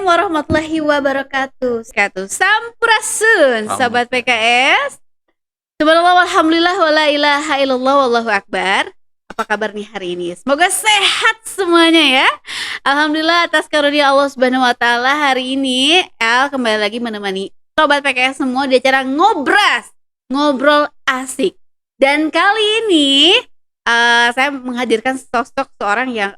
warahmatullahi wabarakatuh. Sampurasun, Sobat PKS. Subhanallah, walhamdulillah, wala ilaha illallah, wallahu akbar. Apa kabar nih hari ini? Semoga sehat semuanya ya. Alhamdulillah atas karunia Allah Subhanahu wa taala, hari ini El kembali lagi menemani Sobat PKS semua di acara Ngobras, ngobrol asik. Dan kali ini saya menghadirkan sosok seorang yang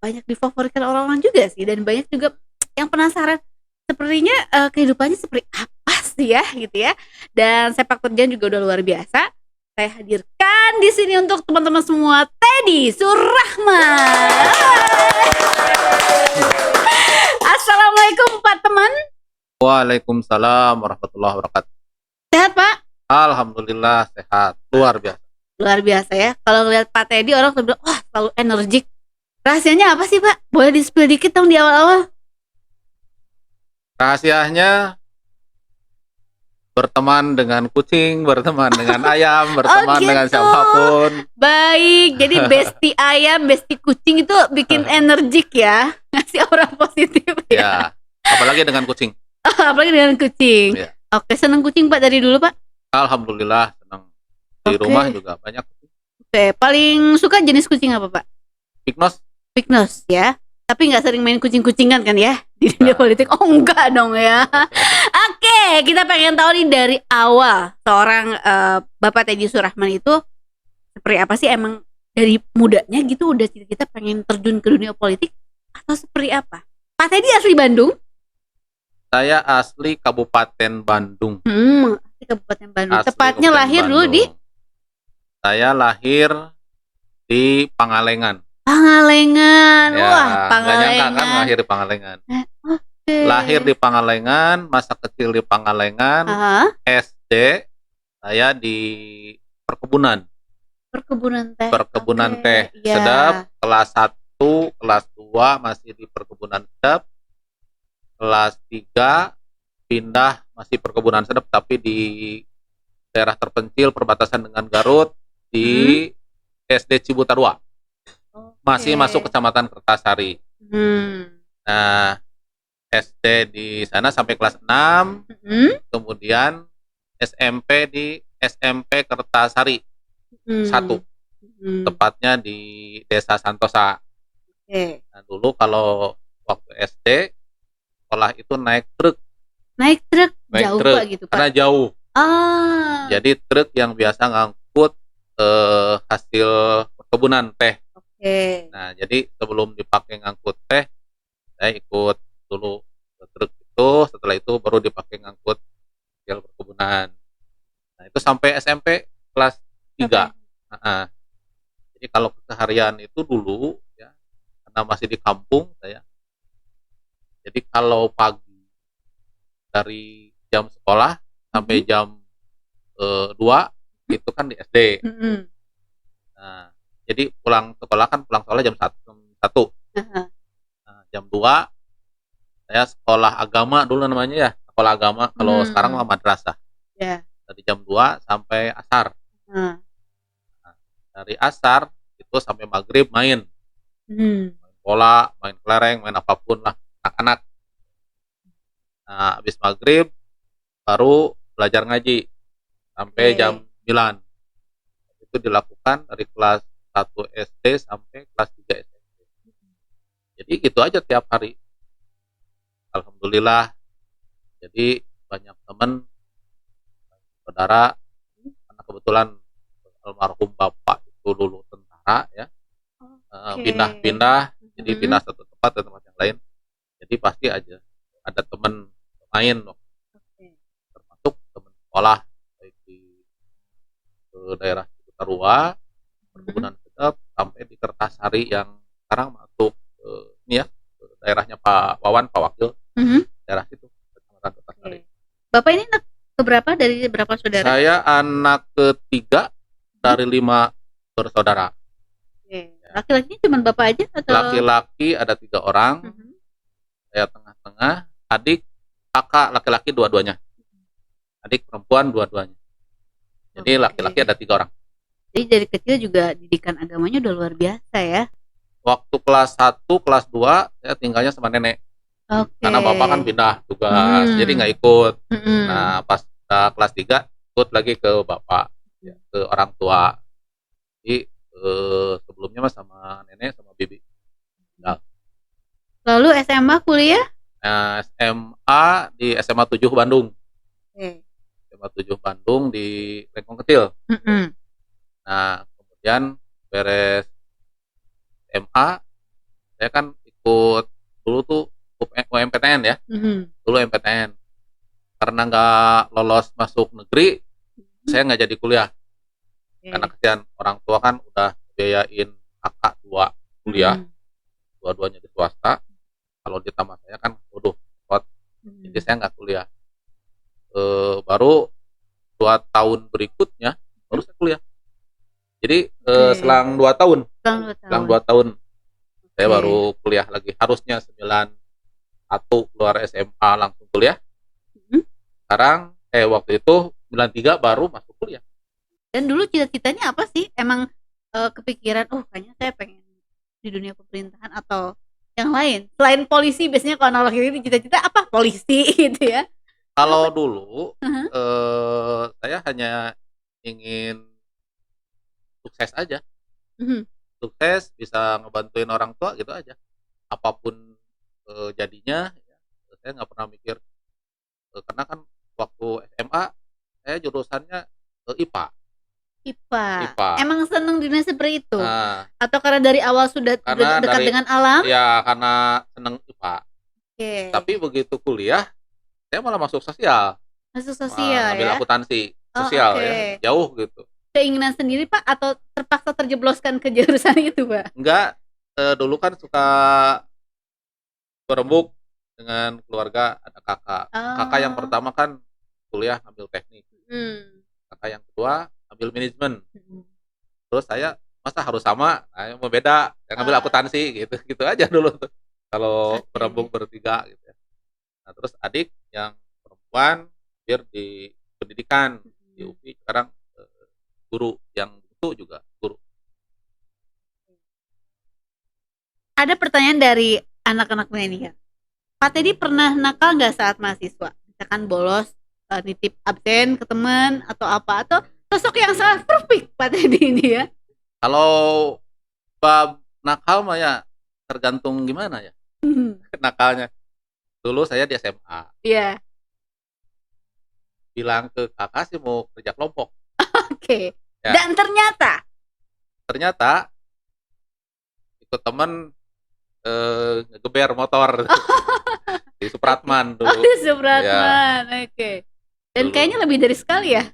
banyak difavoritkan orang-orang juga sih, dan banyak juga yang penasaran sepertinya kehidupannya seperti apa sih ya gitu ya. Dan sepak terjang juga udah luar biasa. Saya hadirkan di sini untuk teman-teman semua, Teddy Surahman. Assalamualaikum Pak teman. Waalaikumsalam warahmatullahi wabarakatuh. Sehat Pak? Alhamdulillah sehat, luar biasa. Luar biasa ya. Kalau ngeliat Pak Teddy orang tuh bilang, wah selalu energik. Rahasianya apa sih Pak? Boleh di-spill dikit dong di awal-awal. Rahasianya berteman dengan kucing, berteman dengan ayam, berteman gitu. dengan siapapun. Baik, jadi bestie ayam, bestie kucing itu bikin energik ya, ngasih aura positif ya. Apalagi dengan kucing. Apalagi dengan kucing. Ya. Oke, seneng kucing Pak dari dulu Pak? Alhamdulillah senang. Di rumah juga banyak kucing. Oke, paling suka jenis kucing apa Pak? Pignos ya. Tapi nggak sering main kucing-kucingan kan ya di dunia politik? Oh enggak dong ya. Oke, kita pengen tahu nih dari awal seorang Bapak Teddy Surahman itu seperti apa sih, emang dari mudanya gitu udah kita pengen terjun ke dunia politik atau seperti apa? Pak Teddy asli Bandung? Saya asli Kabupaten Bandung. Asli Kabupaten Bandung. Asli Tepatnya Kabupaten lahir Bandung. dulu di? Saya lahir di Pangalengan. Pangalengan. Ya, Wah, nggak Pangalengan. nyangka kan lahir di Pangalengan. Oke. Lahir di Pangalengan, masa kecil di Pangalengan. SD saya di perkebunan. Perkebunan teh Ya. sedap. Kelas 1, kelas 2 masih di perkebunan sedap. Kelas 3 pindah masih perkebunan sedap tapi di daerah terpencil perbatasan dengan Garut di SD Cibuta 2. Masih masuk Kecamatan Kertasari. Nah, SD di sana sampai kelas 6. Kemudian SMP di SMP Kertasari 1. Tepatnya di Desa Santosa. Nah, dulu kalau waktu SD sekolah itu naik truk. Jauh Truk, Pak gitu Pak? karena jauh. Jadi truk yang biasa ngangkut hasil perkebunan teh. Nah, jadi sebelum dipakai ngangkut teh, saya ikut dulu ke truk itu. Setelah itu baru dipakai ngangkut hasil perkebunan. Nah, itu sampai SMP kelas 3. Jadi kalau keseharian itu dulu ya, karena masih di kampung saya. Jadi kalau pagi dari jam sekolah sampai jam 2 itu kan di SD. Nah, jadi pulang sekolah jam 1. Nah, jam 2 saya sekolah agama dulu namanya ya, sekolah agama. Kalau sekarang mah madrasah. Dari jam 2 sampai asar. Nah, dari asar itu sampai maghrib main bola, main kelereng, main apapun lah anak-anak. Nah, habis maghrib baru belajar ngaji sampai jam 9. Itu dilakukan dari kelas 1 SD sampai kelas 3 SMP. Jadi gitu aja tiap hari. Alhamdulillah. Jadi banyak teman, saudara, karena kebetulan almarhum bapak itu dulu tentara ya. Pindah-pindah, jadi pindah satu tempat ke tempat yang lain. Jadi pasti aja ada teman main, termasuk teman sekolah baik di daerah Ciputarua, perkebunan sedap, sampai di Kertasari yang sekarang masuk ini ya, daerahnya Pak Wawan, Pak Wakil, daerah situ, Kecamatan Kertasari. Bapak ini anak keberapa dari berapa saudara? Saya anak ketiga dari 5 bersaudara. Laki-lakinya cuma Bapak aja atau? Laki-laki ada 3 orang, saya tengah-tengah, adik, kakak laki-laki dua-duanya, adik perempuan dua-duanya. Jadi laki-laki ada 3 orang. Jadi dari kecil juga didikan agamanya udah luar biasa ya. Waktu kelas 1, kelas 2 saya tinggalnya sama nenek. Karena bapak kan pindah tugas, Hmm. jadi nggak ikut. Mm-mm. Nah, pas kelas 3 ikut lagi ke bapak, ya, ke orang tua. Jadi sebelumnya mah sama nenek sama bibi. Nah, Lalu SMA kuliah? SMA di SMA 7 Bandung. SMA 7 Bandung di Lengkong Kecil. Mm-mm. Nah, kemudian beres SMA, saya kan ikut dulu tuh UMPTN ya, Mhm. dulu MPTN. Karena nggak lolos masuk negeri, saya nggak jadi kuliah. Karena kesian orang tua kan udah biayain kakak 2 kuliah, dua-duanya di swasta. Kalau ditambah saya kan, waduh, repot. Jadi saya nggak kuliah. Baru 2 tahun berikutnya baru saya kuliah. Jadi selang 2 tahun, selang 2 tahun saya baru kuliah lagi. Harusnya 91 keluar SMA langsung kuliah. Sekarang waktu itu 93 baru masuk kuliah. Dan dulu cita-citanya apa sih? Emang kepikiran, oh kayaknya saya pengen di dunia pemerintahan atau yang lain? Selain polisi, biasanya kalau anak ini cita-cita apa? Polisi gitu ya. Kalau dulu saya hanya ingin sukses aja. Sukses, bisa ngebantuin orang tua gitu aja. Apapun jadinya, ya, saya nggak pernah mikir. Karena kan waktu SMA saya jurusannya IPA. IPA. Emang seneng dunia seperti itu? Nah, atau karena dari awal sudah dekat dengan alam? Ya, karena seneng IPA. Tapi begitu kuliah, saya malah masuk sosial. Masuk sosial ngambil ya? akuntansi sosial ya, jauh gitu. Keinginan sendiri Pak atau terpaksa terjebloskan ke jurusan itu Pak? Enggak, dulu kan suka berembuk dengan keluarga, ada kakak. Kakak yang pertama kan kuliah ngambil teknik. Kakak yang kedua ambil manajemen. Terus saya masa harus sama, nah, mau beda, yang ngambil akuntansi gitu, gitu aja dulu tuh. Kalau berembuk bertiga gitu ya. Nah, terus adik yang perempuan hampir di pendidikan di UPI, sekarang guru, yang itu juga guru. Ada pertanyaan dari anak-anak milenial. Pak Teddy pernah nakal nggak saat mahasiswa? Misalkan bolos, nitip absen ke teman atau apa? Atau sosok yang sangat perfect Pak Teddy ini ya? Kalau bab nakal mah ya tergantung gimana ya nakalnya. Dulu saya di SMA. Iya. Bilang ke kakak sih mau kerja kelompok. Oke. Ya. Dan ternyata ikut temen ngegeber motor di Supratman dulu. Di Supratman, ya. Oke. Dan dulu. Kayaknya lebih dari sekali ya?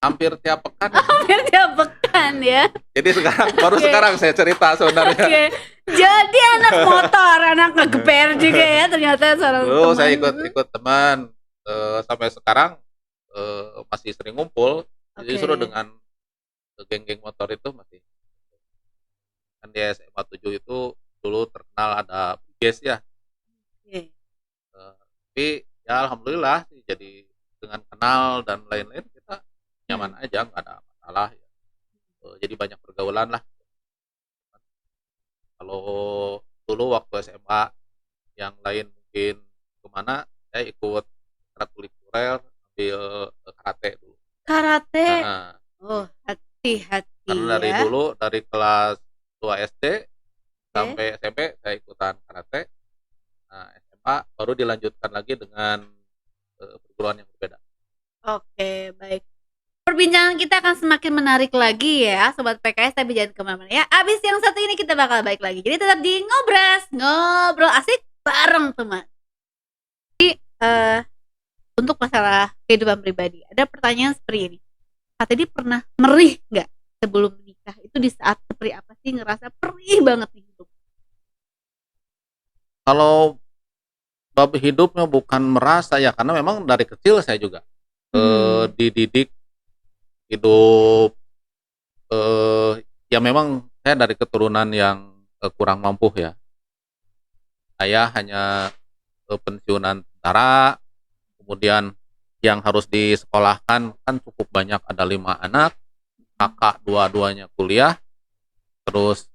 Hampir tiap pekan. Hampir tiap pekan ya. Jadi sekarang baru sekarang saya cerita sebenarnya. Jadi anak motor, anak ngegeber juga ya ternyata seorang dulu teman. Saya ikut teman sampai sekarang masih sering ngumpul. Justru dengan geng-geng motor itu masih. Kan di SMA 7 itu dulu terkenal ada BGS ya. Tapi ya alhamdulillah sih, jadi dengan kenal dan lain-lain kita nyaman aja, nggak ada masalah ya. Jadi banyak pergaulan lah. Kalau dulu waktu SMA yang lain mungkin kemana, saya ikut ekstrakurikuler, ambil karate dulu. Karate? Oh, hati-hati karena dari dulu, dari kelas 2 SD sampai SMP saya ikutan karate. Nah, SMA baru dilanjutkan lagi dengan perguruan yang berbeda. Oke, baik. Perbincangan kita akan semakin menarik lagi ya Sobat PKS, tapi jangan kemana-mana ya. Abis yang satu ini kita bakal balik lagi. Jadi tetap di Ngobras, ngobrol asik bareng teman. Jadi untuk masalah kehidupan pribadi, ada pertanyaan seperti ini. Kak Teddy pernah merih nggak sebelum menikah? Itu di saat seperti apa sih ngerasa perih banget di hidup? Kalau bab hidupnya bukan merasa ya, karena memang dari kecil saya juga dididik hidup ya memang saya dari keturunan yang kurang mampu ya. Saya hanya pensiunan tentara, kemudian yang harus disekolahkan kan cukup banyak, ada 5 anak, kakak dua-duanya kuliah. Terus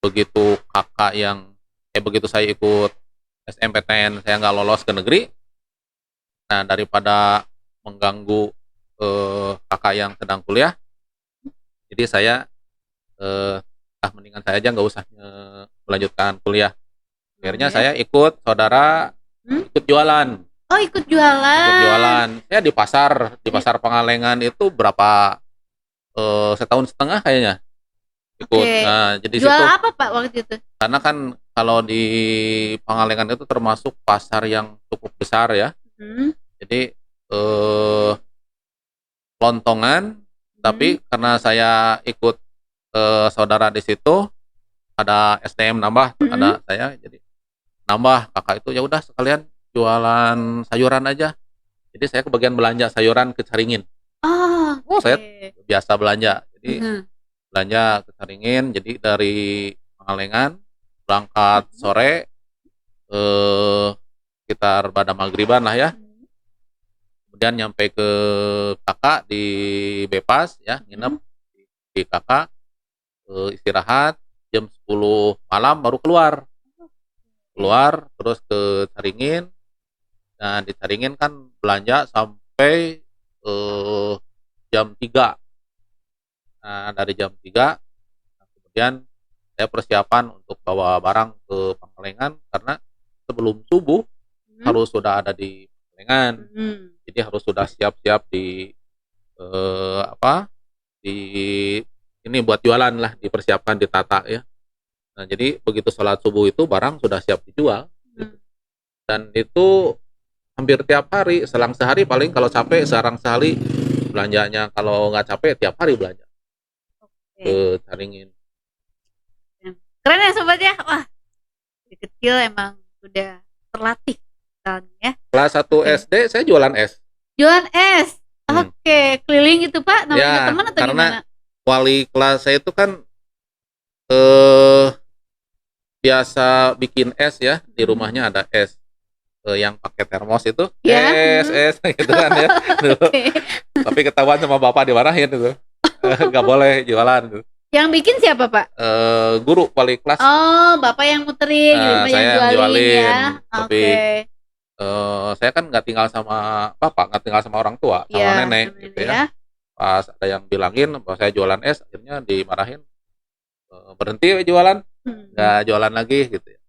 begitu kakak yang begitu saya ikut SNMPTN saya nggak lolos ke negeri. Nah, daripada mengganggu kakak yang sedang kuliah, jadi saya mendingan saya aja nggak usah melanjutkan kuliah. Akhirnya saya ikut saudara ikut jualan. Oh, ikut jualan. Ikut jualan. Saya di pasar Pangalengan itu berapa setahun setengah kayaknya ikut. Nah, jadi jual situ, apa Pak waktu itu? karena kan kalau di Pangalengan itu termasuk pasar yang cukup besar ya. Jadi lontongan, tapi karena saya ikut saudara di situ ada SDM nambah, ada saya jadi nambah kakak itu ya udah sekalian jualan sayuran aja. Jadi saya kebagian belanja sayuran ke Caringin. Saya biasa belanja. Jadi belanja ke Caringin. Jadi dari Pangalengan berangkat sore sekitar pada maghriban lah ya. Kemudian nyampe ke kakak di Bepas ya, nginep di kakak, istirahat jam 10 malam baru keluar terus ke Caringin. Nah, di Caringin kan belanja sampai jam 3. Nah, dari jam 3 kemudian saya persiapan untuk bawa barang ke Pangalengan karena sebelum subuh harus sudah ada di Pangalengan. Jadi harus sudah siap-siap di di ini buat jualan lah, dipersiapkan, ditata ya. Nah, jadi begitu sholat subuh itu barang sudah siap dijual. Dan itu hampir tiap hari, selang sehari paling kalau capek sekarang sehari belanjanya, kalau nggak capek tiap hari belanja ke Caringin. Keren ya sobat ya, wah dari kecil emang sudah terlatih ya. Kelas 1 SD saya jualan es. Jualan es, keliling itu Pak, namanya teman atau karena gimana? Wali kelas saya itu kan biasa bikin es ya, di rumahnya ada es yang pakai termos itu, es gitu kan ya. Tapi ketahuan sama bapak dimarahin itu, nggak boleh jualan gitu. Yang bikin siapa Pak? Guru wali kelas. Oh, bapak yang muterin, saya yang jualin ya. Tapi saya kan nggak tinggal sama bapak, nggak tinggal sama orang tua, sama nenek gitu ya. Pas ada yang bilangin bahwa saya jualan es, akhirnya dimarahin, berhenti jualan, nggak jualan lagi gitu ya.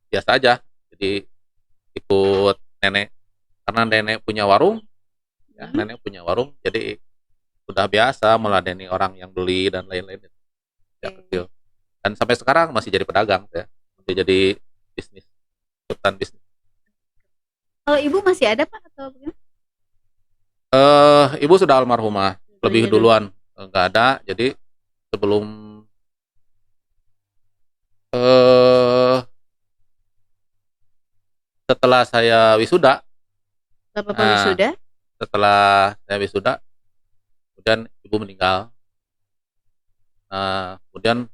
Biasa aja, jadi ikut nenek karena nenek punya warung ya, nenek punya warung, jadi udah biasa meladeni orang yang beli dan lain-lain ya, kecil. Dan sampai sekarang masih jadi pedagang ya, masih jadi bisnis, ikutan bisnis. Kalau ibu masih ada Pak atau bagaimana? Ibu sudah almarhumah, lebih duluan nggak ada. Jadi sebelum setelah saya wisuda, setelah saya wisuda, kemudian ibu meninggal. Nah, kemudian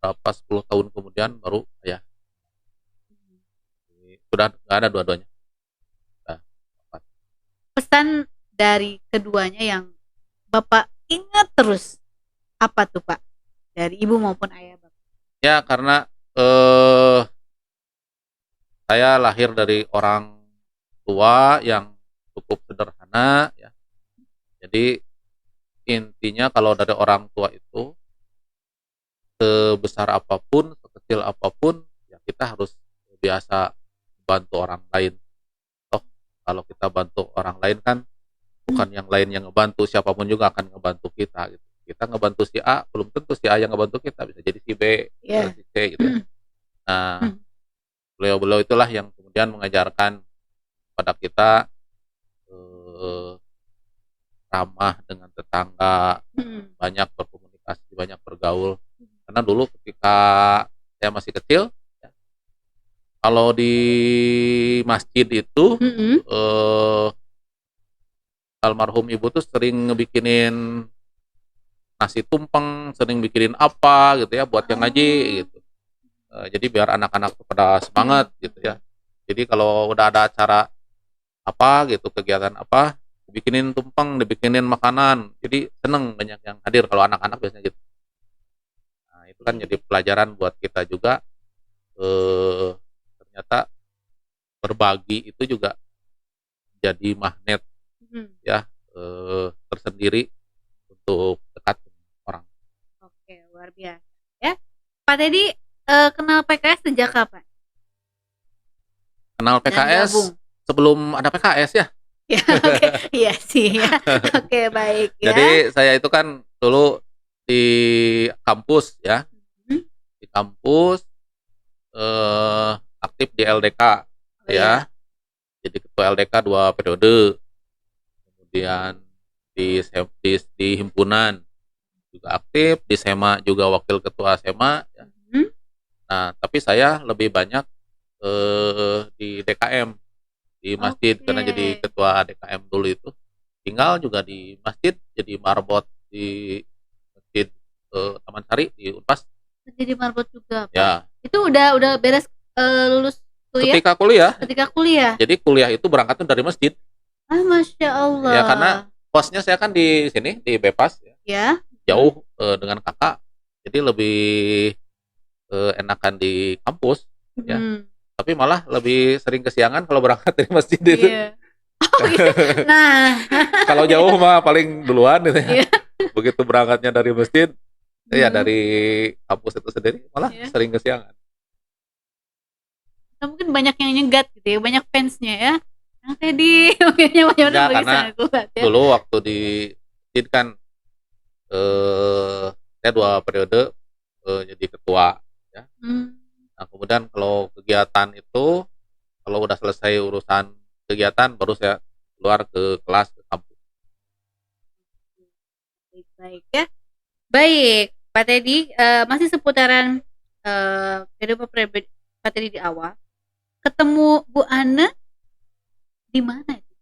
berapa 10 tahun kemudian baru saya. Sudah nggak ada dua-duanya. Pesan dari keduanya yang Bapak ingat terus apa tuh Pak? Dari ibu maupun ayah Bapak? Ya, karena saya lahir dari orang tua yang cukup sederhana ya. Jadi intinya kalau dari orang tua itu sebesar apapun, sekecil apapun, ya kita harus biasa bantu orang lain. Toh kalau kita bantu orang lain kan bukan yang lain yang ngebantu, siapapun juga akan ngebantu kita gitu. Kita ngebantu si A, belum tentu si A yang ngebantu kita, bisa jadi si B, si C gitu ya. Nah, beliau-beliau itulah yang kemudian mengajarkan pada kita ramah dengan tetangga, banyak berkomunikasi, banyak bergaul. Karena dulu ketika saya masih kecil, ya, kalau di masjid itu almarhum ibu tuh sering ngebikinin nasi tumpeng, sering bikinin apa gitu ya buat yang ngaji gitu. Jadi biar anak-anak pada semangat gitu ya. Jadi kalau udah ada acara apa gitu, kegiatan apa, dibikinin tumpeng, dibikinin makanan. Jadi seneng banyak yang hadir kalau anak-anak biasanya gitu. Nah, itu kan jadi pelajaran buat kita juga ternyata berbagi itu juga jadi magnet ya tersendiri untuk dekat dengan orang. Oke, luar biasa ya. Pak Teddy kenal PKS sejak kapan? Kenal PKS sebelum ada PKS ya. Ya, oke. Iya sih ya. Oke, baik ya. Jadi saya itu kan dulu di kampus ya. Di kampus aktif di LDK ya. Jadi ketua LDK 2 periode. Kemudian di himpunan juga aktif, di SEMA juga wakil ketua SEMA ya. Nah, tapi saya lebih banyak di DKM di masjid karena jadi ketua DKM dulu itu. Tinggal juga di masjid, jadi marbot di masjid Taman Sari di Unpas. Jadi marbot juga, Pak. Ya. Itu udah beres lulus kuliah? Ketika kuliah. Ketika kuliah. Jadi kuliah itu berangkatnya dari masjid. Ah, Masya Allah. Ya karena posnya saya kan di sini di Bepas ya. Jauh dengan kakak. Jadi lebih enakan di kampus ya. Tapi malah lebih sering kesiangan kalau berangkat dari masjid itu. Oh, iya. Nah, kalau jauh mah paling duluan gitu ya. Begitu berangkatnya dari masjid, ya dari kampus itu sendiri malah sering kesiangan. Nah, mungkin banyak yang nyegat gitu ya, banyak fansnya ya. Yang Teddy, mungkinnya banyak ya, karena kuat, ya. Dulu waktu di masjid kan saya 2 periode jadi ketua ya. Nah, kemudian kalau kegiatan itu kalau udah selesai urusan kegiatan baru saya keluar ke kelas ke kampus. Baik ya. Baik, Pak Teddy, masih seputaran kehidupan pribadi Pak Teddy di awal. Ketemu Bu Ana di mana itu?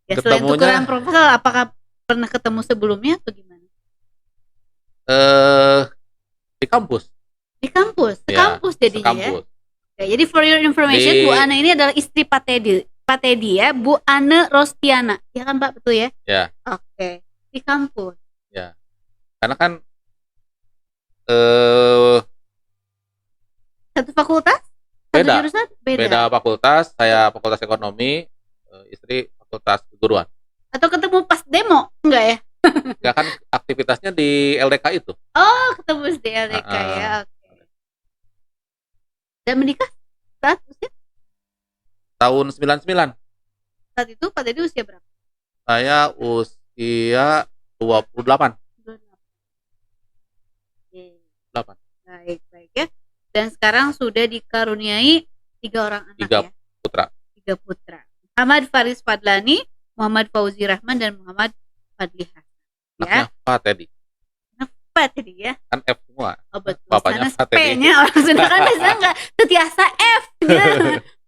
Ya, selain tukeran proposal, apakah pernah ketemu sebelumnya atau gimana? Di kampus. Di kampus, sekampus jadinya sekampus. Ya. Jadi for your information, Bu Ana ini adalah istri Pak Teddy ya, Bu Ana Rostiana, ya kan Pak, betul ya? Ya. Oke, di kampus. Ya, karena kan satu fakultas, satu jurusan, beda fakultas. Saya fakultas ekonomi, istri fakultas keguruan. Atau ketemu pas demo, enggak ya? Enggak, kan aktivitasnya di LDK itu. Oh, ketemu di LDK ya. Oke. Dan menikah saat usia? Tahun 99. Saat itu Pak Teddy usia berapa? Saya usia 28. 8. Baik ya. Dan sekarang sudah dikaruniai 3 orang anak 3 ya? putra. 3 putra. Muhammad Faris Fadlani, Muhammad Fauzi Rahman, dan Muhammad Fadli Hasan. Ya. Pak Teddy. Pak Teddy ya? Kan F semua. Oh, betul. Bapaknya Pak Teddy. P-nya orang Sunda kan biasanya nggak setiasa F-nya.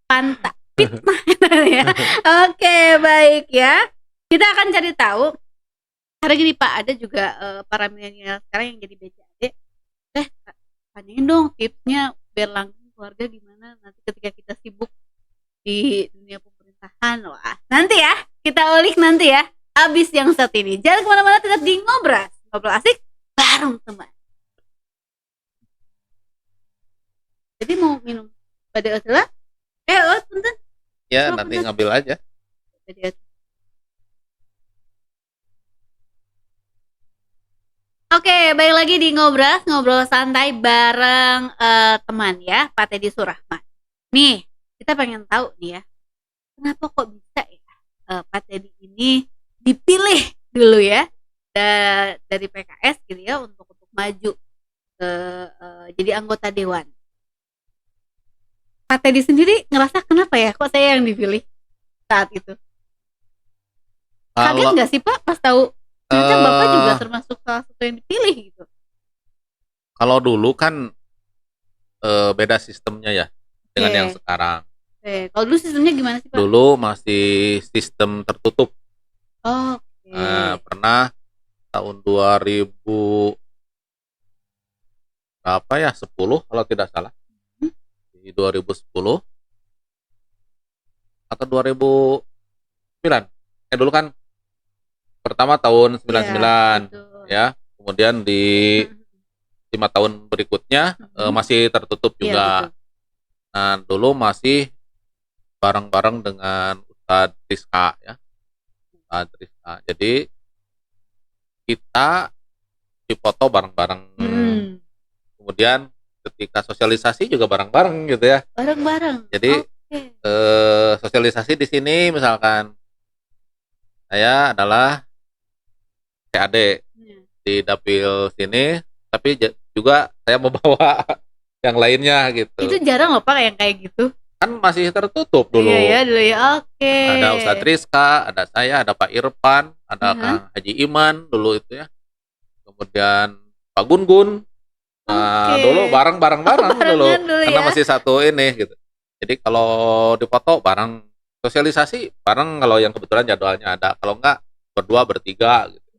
Pantak fitnah ya. Oke, baik ya. Kita akan cari tahu. Hari ini Pak, ada juga para milenial sekarang yang jadi BCAD. Tanyain dong tipsnya biar langgeng keluarga gimana nanti ketika kita sibuk di dunia pemerintahan. Wah, nanti ya kita ulik nanti ya. Abis yang saat ini, jangan kemana-mana, tetap di Ngobras, ngobrol asik bareng teman. Jadi mau minum pada Otela? Punten. Ya, nanti ngambil aja. Oke, balik lagi di Ngobras, ngobrol santai bareng teman ya, Pak Teddy Surahman. Nih, kita pengen tahu nih ya, kenapa kok bisa ya Pak Teddy ini dipilih dulu ya dari PKS gitu ya untuk maju jadi anggota dewan. Pak Teddy sendiri ngerasa kenapa ya kok saya yang dipilih saat itu? Kaget nggak sih Pak pas tahu ternyata Bapak juga termasuk salah satu yang dipilih gitu? Kalau dulu kan beda sistemnya ya dengan yang sekarang. Kalau dulu sistemnya gimana sih Pak? Dulu masih sistem tertutup. Pernah tahun 2000 berapa ya, 10 kalau tidak salah, di 2010 atau 2009 dulu kan pertama tahun 99 ya, kemudian di 5 tahun berikutnya masih tertutup Iya, juga. betul. Nah, dulu masih bareng-bareng dengan Ustadz Rizka ya. Ustadz Rizka. Jadi kita dipoto bareng-bareng. Kemudian ketika sosialisasi juga bareng-bareng gitu ya. Bareng-bareng. Jadi sosialisasi di sini misalkan saya adalah CAD di dapil sini, tapi juga saya membawa yang lainnya gitu. Itu jarang loh Pak yang kayak gitu. Kan masih tertutup dulu. Iya ya dulu ya. Oke. Ada Ustadz Rizka, ada saya, ada Pak Irfan, ada Kang Haji Iman dulu itu ya. Kemudian Pak Gun-Gun. Nah, dulu bareng-bareng dulu. Karena ya. masih satu ini gitu. Jadi kalau dipoto bareng, sosialisasi bareng kalau yang kebetulan jadwalnya ada. Kalau enggak berdua bertiga gitu.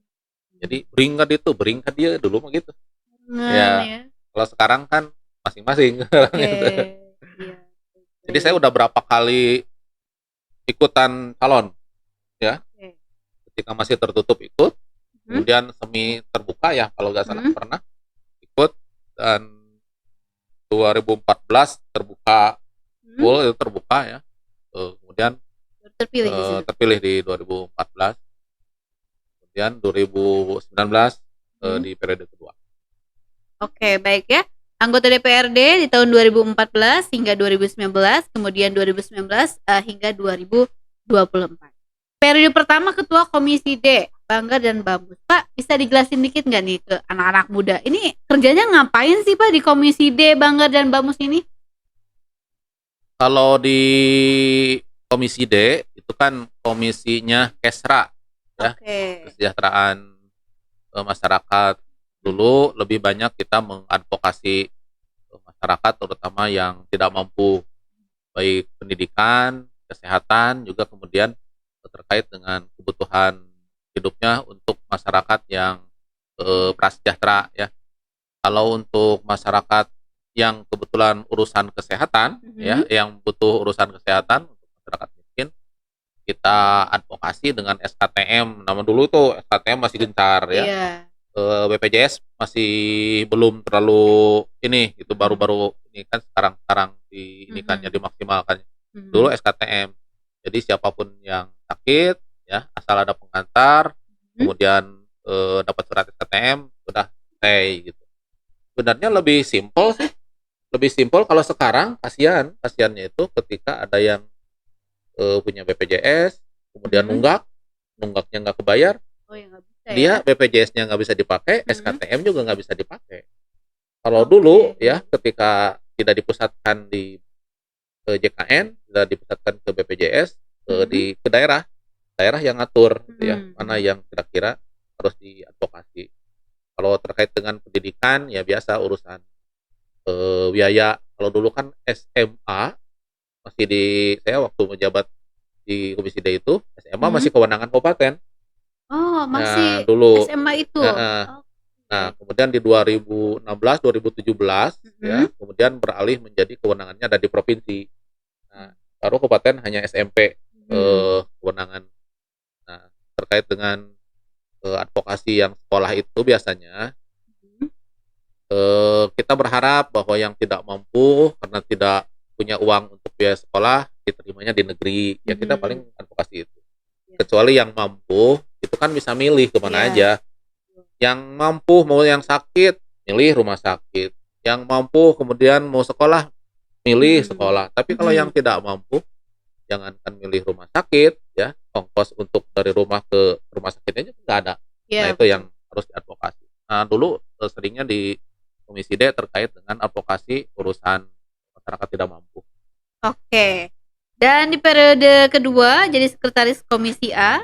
Jadi beringkat dia dulu mah gitu. Ya. Kalau sekarang kan masing-masing. Gitu. Iya. Jadi saya udah berapa kali ikutan calon ya. Ketika masih tertutup ikut, kemudian semi terbuka ya kalau nggak salah pernah ikut, dan 2014 terbuka full itu terbuka ya. Kemudian terpilih di 2014. Kemudian 2019 di periode kedua. Oke, baik ya. Anggota DPRD di tahun 2014 hingga 2019, kemudian 2019 hingga 2024. Periode pertama Ketua Komisi D, Banggar dan Bamus. Pak, bisa dijelasin dikit nggak nih ke anak-anak muda? Ini kerjanya ngapain sih Pak di Komisi D, Banggar dan Bamus ini? Kalau di Komisi D, itu kan komisinya Kesra, ya, kesejahteraan masyarakat. Dulu lebih banyak kita mengadvokasi masyarakat terutama yang tidak mampu, baik pendidikan, kesehatan, juga kemudian terkait dengan kebutuhan hidupnya untuk masyarakat yang prasejahtera ya. Kalau untuk masyarakat yang kebetulan urusan kesehatan ya, yang butuh urusan kesehatan untuk masyarakat miskin, kita advokasi dengan SKTM. Nama dulu tuh SKTM masih gencar ya. BPJS masih belum terlalu ini, itu baru-baru ini kan sekarang ini kan jadi dimaksimalkan. Dulu SKTM. Jadi siapapun yang sakit ya, asal ada pengantar, kemudian dapat surat SKTM, sudah selesai gitu. Sebenarnya lebih simpel sih. Lebih simpel kalau sekarang kasihannya itu ketika ada yang punya BPJS, kemudian nunggaknya nggak kebayar. Dia BPJS-nya nggak bisa dipakai, SKTM juga nggak bisa dipakai. Kalau dulu ya, ketika tidak dipusatkan di JKN, tidak dipusatkan ke BPJS, ke daerah yang ngatur, gitu ya, mana yang kira-kira harus diadvokasi. Kalau terkait dengan pendidikan, ya biasa urusan biaya. Kalau dulu kan SMA masih saya waktu menjabat di Komisi D itu, SMA masih kewenangan kabupaten. Oh, masih dulu SMA itu. Nah, kemudian di 2016, 2017 ya, kemudian beralih menjadi kewenangannya ada di provinsi. Nah, baru kabupaten hanya SMP kewenangan. Nah, terkait dengan advokasi yang sekolah itu biasanya kita berharap bahwa yang tidak mampu karena tidak punya uang untuk biaya sekolah diterimanya di negeri. Ya kita paling advokasi itu. Kecuali yang mampu itu kan bisa milih kemana aja. Yang mampu mau yang sakit milih rumah sakit, yang mampu kemudian mau sekolah milih sekolah. Tapi kalau yang tidak mampu, jangankan milih rumah sakit ya, ongkos untuk dari rumah ke rumah sakitnya nggak ada. Nah itu yang harus diadvokasi. Nah dulu seringnya di Komisi D terkait dengan advokasi urusan masyarakat tidak mampu. Oke. Dan di periode kedua jadi sekretaris Komisi A,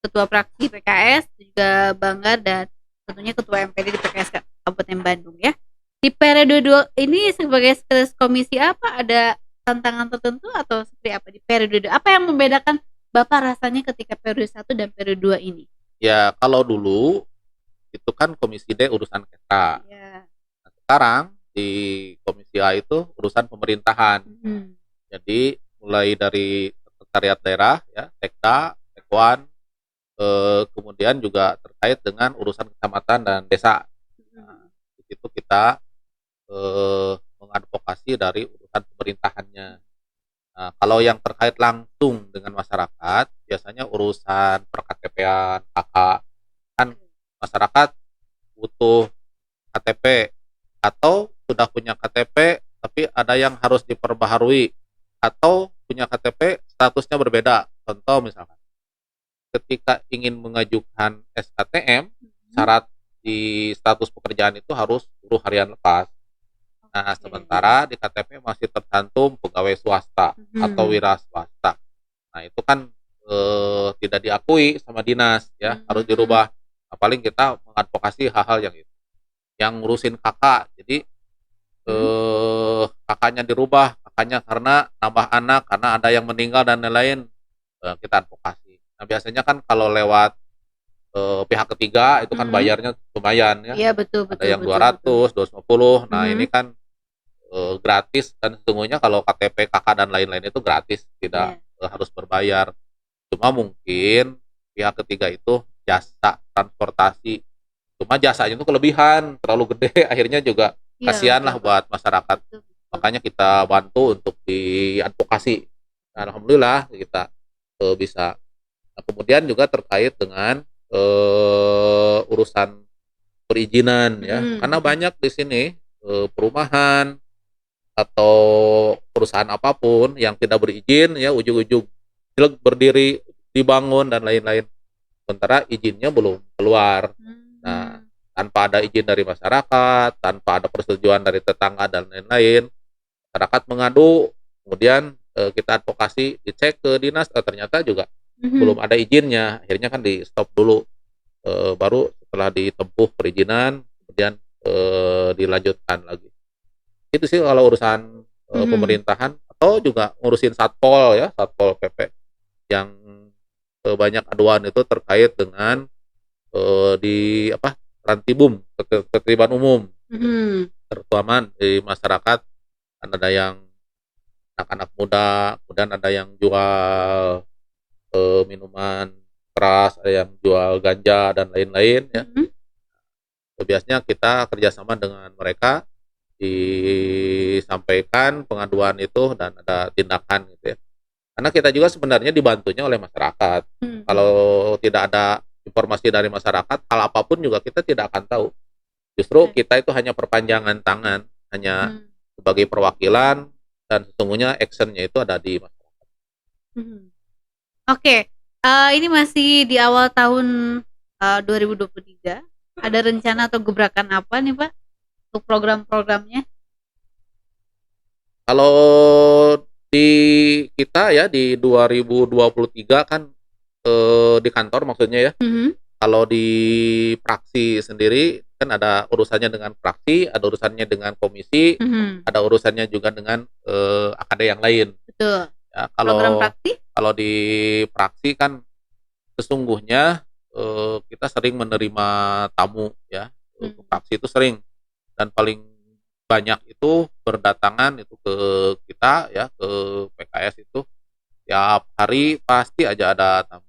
ketua fraksi PKS, juga Banggar, dan tentunya ketua MPD di PKS Kabupaten Bandung ya. Di periode 2 ini sebagai sekretaris Komisi A, apa ada tantangan tertentu atau seperti apa di periode 2? Apa yang membedakan Bapak rasanya ketika periode 1 dan periode 2 ini? Ya, kalau dulu itu kan Komisi D urusan kita. Nah, sekarang di Komisi A itu urusan pemerintahan. Jadi mulai dari sekretariat daerah ya, Sekda, Sekwan, kemudian juga terkait dengan urusan kecamatan dan desa. Nah, itu kita mengadvokasi dari urusan pemerintahannya. Nah, kalau yang terkait langsung dengan masyarakat, biasanya urusan per-KTP-an, KK, kan masyarakat butuh KTP atau sudah punya KTP tapi ada yang harus diperbaharui atau punya KTP statusnya berbeda. Contoh misalkan ketika ingin mengajukan SKTM, syarat di status pekerjaan itu harus buruh harian lepas. Nah, sementara di KTP masih tercantum pegawai swasta atau wira swasta. Nah, itu kan tidak diakui sama dinas ya, harus dirubah. Nah, paling kita mengadvokasi hal-hal yang itu. Yang ngurusin kakak, jadi kakaknya dirubah, kakaknya karena nambah anak, karena ada yang meninggal dan lain-lain, kita advokasi. Nah, biasanya kan kalau lewat pihak ketiga itu kan bayarnya lumayan ya. Iya, betul, Ada yang 200, 250. Nah, ini kan gratis, dan sesungguhnya kalau KTP KK dan lain-lain itu gratis, tidak harus berbayar. Cuma mungkin pihak ketiga itu jasa transportasi, cuma jasanya itu kelebihan, terlalu gede, akhirnya juga kasihan lah buat masyarakat. Makanya kita bantu untuk diadvokasi. Nah, alhamdulillah kita bisa. Nah, kemudian juga terkait dengan urusan perizinan ya, karena banyak di sini perumahan atau perusahaan apapun yang tidak berizin ya, ujung-ujung jelek berdiri, dibangun dan lain-lain, sementara izinnya belum keluar. Nah, tanpa ada izin dari masyarakat, tanpa ada persetujuan dari tetangga dan lain-lain, masyarakat mengadu, kemudian kita advokasi, dicek ke dinas, ternyata juga belum ada izinnya, akhirnya kan di stop dulu, baru setelah ditempuh perizinan kemudian dilanjutkan lagi. Itu sih kalau urusan pemerintahan, atau juga ngurusin satpol ya, satpol PP yang banyak aduan itu terkait dengan di apa, Rantibum, ketertiban umum, terutama di masyarakat. Kan ada yang anak-anak muda, kemudian ada yang jual minuman keras, ada yang jual ganja dan lain-lain ya. Biasanya kita kerjasama dengan mereka, disampaikan pengaduan itu dan ada tindakan gitu ya. Karena kita juga sebenarnya dibantunya oleh masyarakat. Kalau tidak ada informasi dari masyarakat, hal apapun juga kita tidak akan tahu. Justru kita itu hanya perpanjangan tangan, hanya sebagai perwakilan, dan sesungguhnya actionnya itu ada di masyarakat. Oke, ini masih di awal tahun 2023. Ada rencana atau gebrakan apa nih Pak untuk program-programnya? Kalau di kita ya di 2023 kan di kantor maksudnya ya. Kalau di praksi sendiri kan ada urusannya dengan praksi, ada urusannya dengan komisi, ada urusannya juga dengan AKD yang lain. Betul. Ya, Program praksi? Kalau di praksi kan sesungguhnya kita sering menerima tamu ya. Praksi itu sering, dan paling banyak itu berdatangan itu ke kita ya, ke PKS itu tiap hari pasti aja ada tamu.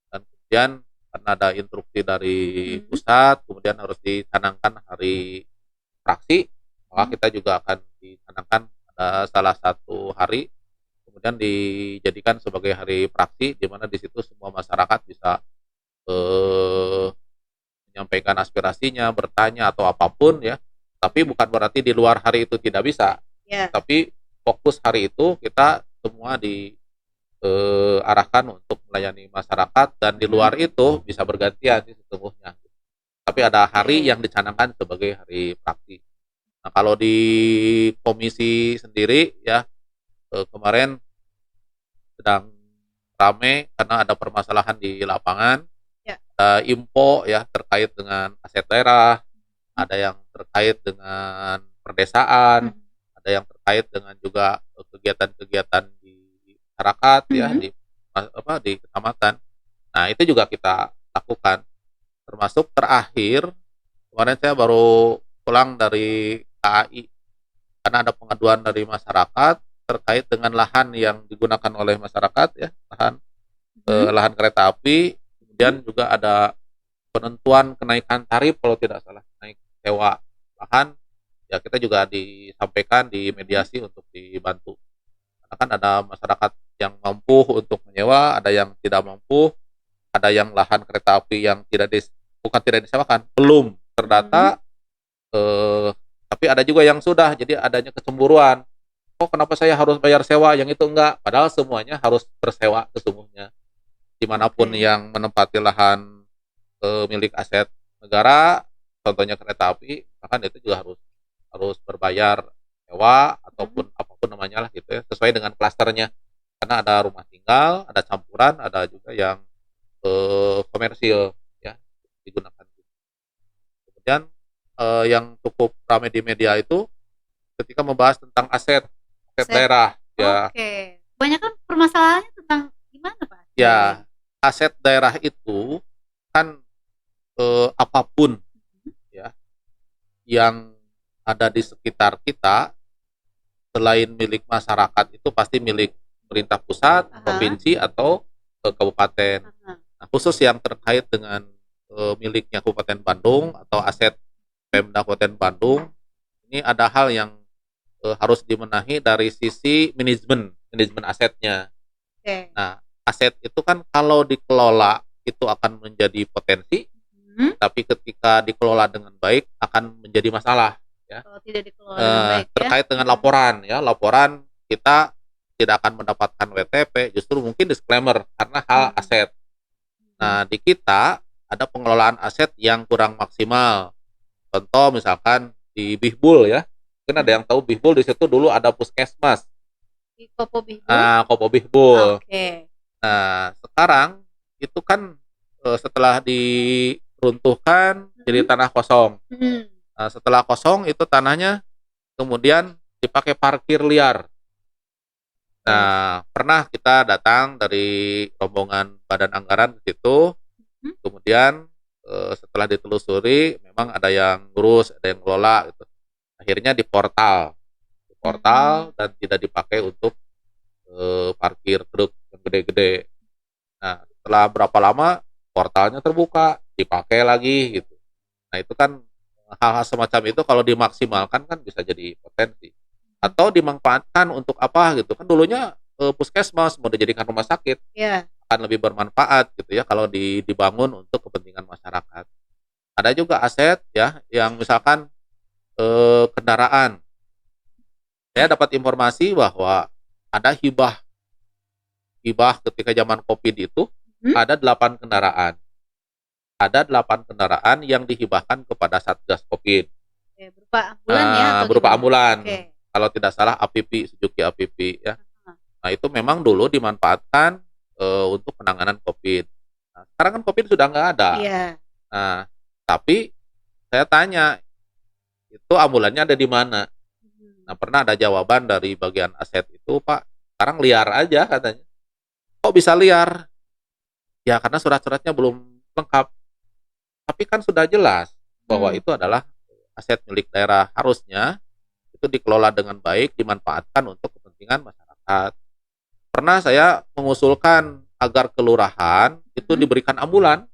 Dan kemudian karena ada instruksi dari pusat, kemudian harus dicanangkan hari praksi, maka kita juga akan dicanangkan ada salah satu hari, kemudian dijadikan sebagai hari praksi, di mana di situ semua masyarakat bisa menyampaikan aspirasinya, bertanya atau apapun ya. Tapi bukan berarti di luar hari itu tidak bisa. Tapi fokus hari itu kita semua diarahkan untuk melayani masyarakat, dan di luar itu bisa bergantian sesungguhnya. Tapi ada hari yang dicanangkan sebagai hari praksi. Nah, kalau di komisi sendiri ya, kemarin sedang rame karena ada permasalahan di lapangan. Info ya terkait dengan aset daerah, ada yang terkait dengan perdesaan, ada yang terkait dengan juga kegiatan-kegiatan di masyarakat ya, di kecamatan. Nah, itu juga kita lakukan. Termasuk terakhir kemarin saya baru pulang dari KAI karena ada pengaduan dari masyarakat terkait dengan lahan yang digunakan oleh masyarakat ya, lahan kereta api. Kemudian juga ada penentuan kenaikan tarif kalau tidak salah, naik sewa lahan, ya kita juga disampaikan di mediasi untuk dibantu. Karena kan ada masyarakat yang mampu untuk menyewa, ada yang tidak mampu, ada yang lahan kereta api yang bukan tidak disewakan, belum terdata, tapi ada juga yang sudah, jadi adanya kecemburuan. Oh, kenapa saya harus bayar sewa, yang itu enggak? Padahal semuanya harus bersewa sesungguhnya. Dimanapun yang menempati lahan milik aset negara, contohnya kereta api, bahkan itu juga harus harus berbayar sewa ataupun apapun namanya lah gitu ya, sesuai dengan klasternya. Karena ada rumah tinggal, ada campuran, ada juga yang komersil ya digunakan. Kemudian yang cukup ramai di media itu ketika membahas tentang aset daerah ya. Oke. Banyak kan permasalahannya tentang gimana Pak? Ya, aset daerah itu kan apapun ya yang ada di sekitar kita selain milik masyarakat itu pasti milik pemerintah pusat, provinsi atau kabupaten. Nah, khusus yang terkait dengan miliknya Kabupaten Bandung atau aset Pemda Kabupaten Bandung, ini ada hal yang harus dibenahi dari sisi manajemen asetnya. Nah, aset itu kan kalau dikelola itu akan menjadi potensi, tapi ketika dikelola dengan baik akan menjadi masalah. Ya. Kalau tidak dikelola dengan baik, terkait dengan laporan kita tidak akan mendapatkan WTP, justru mungkin disclaimer karena hal aset. Nah, di kita ada pengelolaan aset yang kurang maksimal. Contoh misalkan di Bihbul ya, mungkin ada yang tahu Bihbul, di situ dulu ada puskesmas. Di Kopo Bihbul. Kopo Bihbul. Oke. Nah, sekarang itu kan setelah diruntuhkan jadi tanah kosong. Nah, setelah kosong itu tanahnya kemudian dipakai parkir liar. Nah, pernah kita datang dari rombongan badan anggaran ke situ, kemudian setelah ditelusuri memang ada yang ngurus, ada yang ngelola gitu. Akhirnya di portal dan tidak dipakai untuk parkir truk yang gede-gede. Nah, setelah berapa lama portalnya terbuka, dipakai lagi gitu. Nah, itu kan hal-hal semacam itu kalau dimaksimalkan kan bisa jadi potensi. Atau dimanfaatkan untuk apa gitu. Kan dulunya puskesmas mau dijadikan rumah sakit. Akan lebih bermanfaat gitu ya kalau dibangun untuk kepentingan masyarakat. Ada juga aset ya yang misalkan kendaraan. Saya dapat informasi bahwa ada hibah ketika zaman Covid itu ada 8 kendaraan. Ada 8 kendaraan yang dihibahkan kepada Satgas Covid. Berupa ambulan ya? Berupa ambulan. Kalau tidak salah APP, Suzuki APP ya. Nah, itu memang dulu dimanfaatkan untuk penanganan Covid. Nah, sekarang kan Covid sudah nggak ada. Nah, tapi saya tanya, itu ambulannya ada di mana? Nah, pernah ada jawaban dari bagian aset itu, Pak, sekarang liar aja katanya. Kok bisa liar? Ya, karena surat-suratnya belum lengkap. Tapi kan sudah jelas bahwa itu adalah aset milik daerah. Harusnya itu dikelola dengan baik, dimanfaatkan untuk kepentingan masyarakat. Pernah saya mengusulkan agar kelurahan itu diberikan ambulan.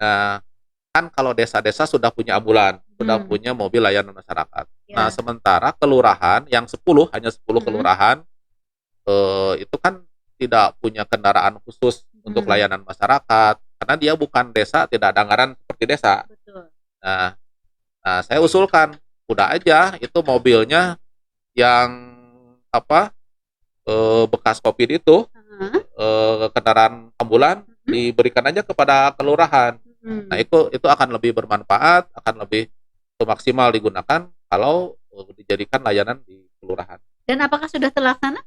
Nah, kan kalau desa-desa sudah punya ambulan, sudah punya mobil layanan masyarakat. Nah, sementara kelurahan yang 10, hanya 10 kelurahan, itu kan tidak punya kendaraan khusus untuk layanan masyarakat, karena dia bukan desa, tidak ada anggaran seperti desa. Nah, saya usulkan, udah aja itu mobilnya yang bekas Covid itu, kendaraan ambulan diberikan aja kepada kelurahan. Nah, itu akan lebih bermanfaat, akan lebih maksimal digunakan kalau dijadikan layanan di kelurahan. Dan apakah sudah terlaksana?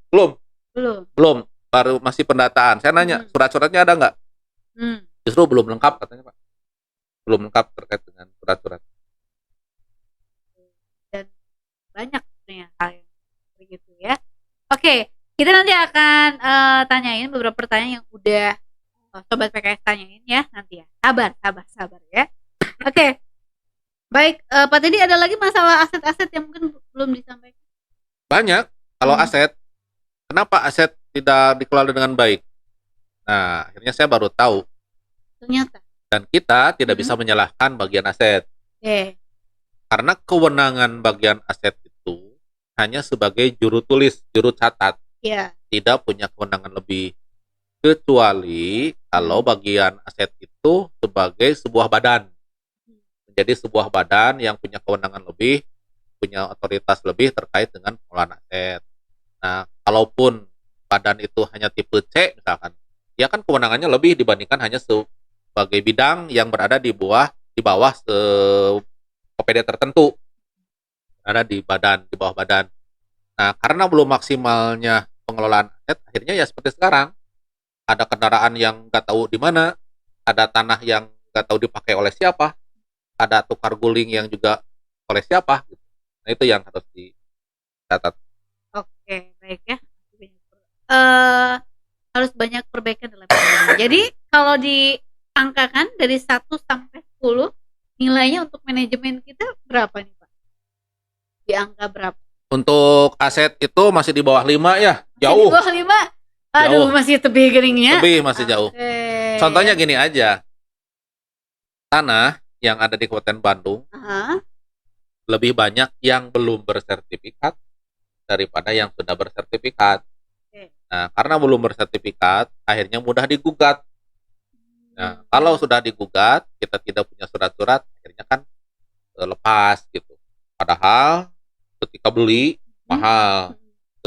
Belum, baru masih pendataan. Saya nanya, surat-suratnya ada nggak? Justru belum lengkap katanya, Pak. Belum lengkap terkait dengan surat-surat. Dan banyak sebenarnya hal yang begitu ya. Oke, kita nanti akan tanyain beberapa pertanyaan yang udah Sobat PKS tanyain ya nanti ya. Sabar ya. Oke. Baik, Pak Teddy, ada lagi masalah aset-aset yang mungkin belum disampaikan? Banyak. Kalau aset, kenapa aset tidak dikelola dengan baik? Nah, akhirnya saya baru tahu. Ternyata. Dan kita tidak bisa menyalahkan bagian aset. Oke. Karena kewenangan bagian aset itu hanya sebagai juru tulis, juru catat, Iya. tidak punya kewenangan lebih. Kecuali kalau bagian aset itu sebagai sebuah badan, menjadi sebuah badan yang punya kewenangan lebih, punya otoritas lebih terkait dengan pengelolaan aset. Nah, kalaupun badan itu hanya tipe C misalkan, dia kan kewenangannya lebih dibandingkan hanya sebagai bidang yang berada di bawah OPD tertentu, ada di bawah badan. Nah, karena belum maksimalnya pengelolaan aset, akhirnya ya seperti sekarang, ada kendaraan yang nggak tahu di mana, ada tanah yang nggak tahu dipakai oleh siapa, ada tukar guling yang juga oleh siapa. Gitu. Nah, itu yang harus dicatat. Oke, baik ya. Eh harus banyak perbaikan dalam manajemen. Jadi kalau diangkakan dari 1 sampai 10, nilainya untuk manajemen kita berapa nih Pak? Di angka berapa? Untuk aset itu masih di bawah 5 ya, jauh. Di bawah 5? Aduh, Jauh. masih tebih geringnya. Lebih masih jauh. Contohnya gini aja, tanah yang ada di Kabupaten Bandung lebih banyak yang belum bersertifikat daripada yang sudah bersertifikat. Nah, karena belum bersertifikat, akhirnya mudah digugat. Nah, kalau sudah digugat, kita tidak punya surat-surat, akhirnya kan lepas gitu. Padahal ketika beli mahal,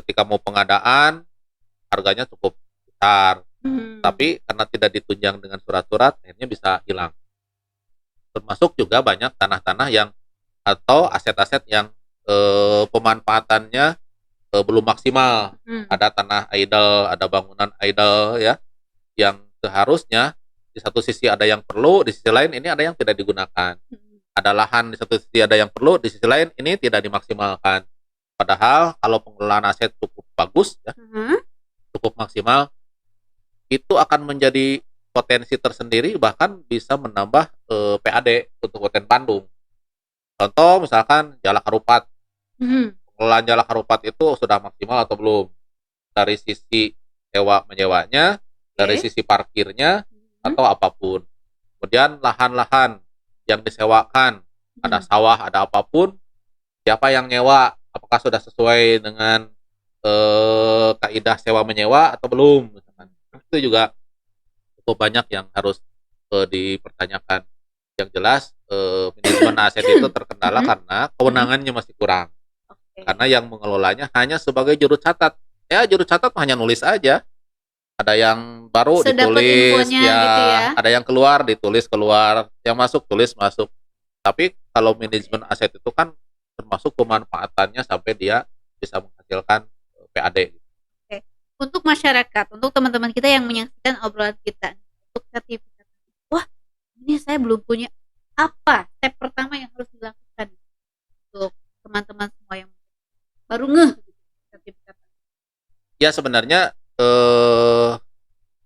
ketika mau pengadaan harganya cukup besar, tapi karena tidak ditunjang dengan surat-surat, akhirnya bisa hilang. Termasuk juga banyak tanah-tanah yang atau aset-aset yang pemanfaatannya belum maksimal. Ada tanah idle, ada bangunan idle ya, yang seharusnya di satu sisi ada yang perlu, di sisi lain ini ada yang tidak digunakan. Ada lahan di satu sisi ada yang perlu, di sisi lain ini tidak dimaksimalkan. Padahal kalau pengelolaan aset cukup bagus ya, cukup maksimal, itu akan menjadi potensi tersendiri, bahkan bisa menambah PAD untuk Kabupaten Bandung. Contoh misalkan Jalak Harupat. Pengelolaan Jalak Harupat itu sudah maksimal atau belum? Dari sisi sewa menyewanya, dari sisi parkirnya, atau apapun. Kemudian lahan-lahan yang disewakan, ada sawah, ada apapun, siapa yang nyewa? Apakah sudah sesuai dengan kaidah sewa menyewa atau belum? Misalkan. Itu juga cukup banyak yang harus dipertanyakan. Yang jelas manajemen aset itu terkendala karena kewenangannya masih kurang. Karena yang mengelolanya hanya sebagai juru catat. Ya, juru catat hanya nulis aja. Ada yang baru ditulis ya, gitu ya, ada yang keluar ditulis keluar, yang masuk tulis masuk. Tapi kalau manajemen aset itu kan termasuk pemanfaatannya sampai dia bisa menghasilkan PAD. Oke. Untuk masyarakat, untuk teman-teman kita yang menyaksikan obrolan kita, untuk sertifikat, wah ini saya belum punya, apa step pertama yang harus dilakukan untuk teman-teman semua yang baru ngeh sertifikat? Ya sebenarnya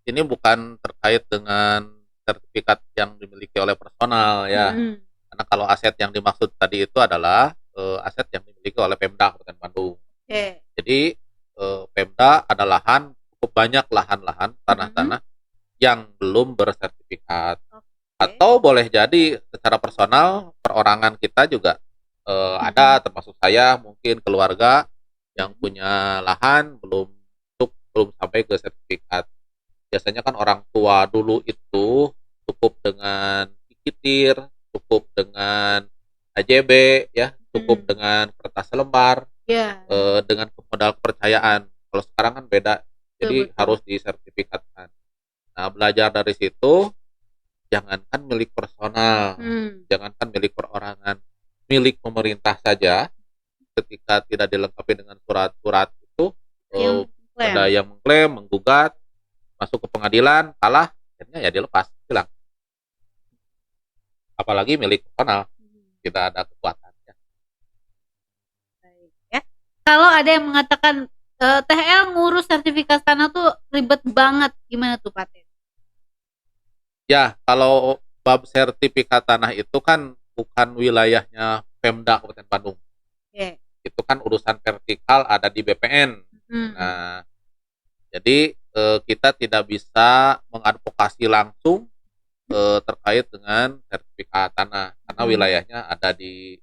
ini bukan terkait dengan sertifikat yang dimiliki oleh personal ya. Karena kalau aset yang dimaksud tadi itu adalah aset yang dimiliki oleh Pemda Kabupaten Bandung. Jadi Pemda ada lahan, cukup banyak lahan-lahan, tanah-tanah yang belum bersertifikat. Atau boleh jadi secara personal, perorangan kita juga ada, termasuk saya, mungkin keluarga yang punya lahan belum sampai ke sertifikat. Biasanya kan orang tua dulu itu cukup dengan ikitir, cukup dengan AJB ya, cukup dengan kertas lembar, dengan modal kepercayaan. Kalau sekarang kan beda, jadi harus disertifikatkan. Nah, belajar dari situ, jangankan milik personal, jangankan milik perorangan, milik pemerintah saja, ketika tidak dilengkapi dengan surat-surat itu, ada yang mengklaim, menggugat, masuk ke pengadilan, kalah, akhirnya ya dilepas, hilang. Apalagi milik personal, tidak ada kekuatannya. Ya. Kalau ada yang mengatakan THL ngurus sertifikat tanah tuh ribet banget, gimana tuh Pak? Ya, kalau bab sertifikat tanah itu kan bukan wilayahnya Pemda Kabupaten Bandung. Itu kan urusan vertikal ada di BPN. Nah, jadi kita tidak bisa mengadvokasi langsung terkait dengan sertifikat tanah karena wilayahnya ada di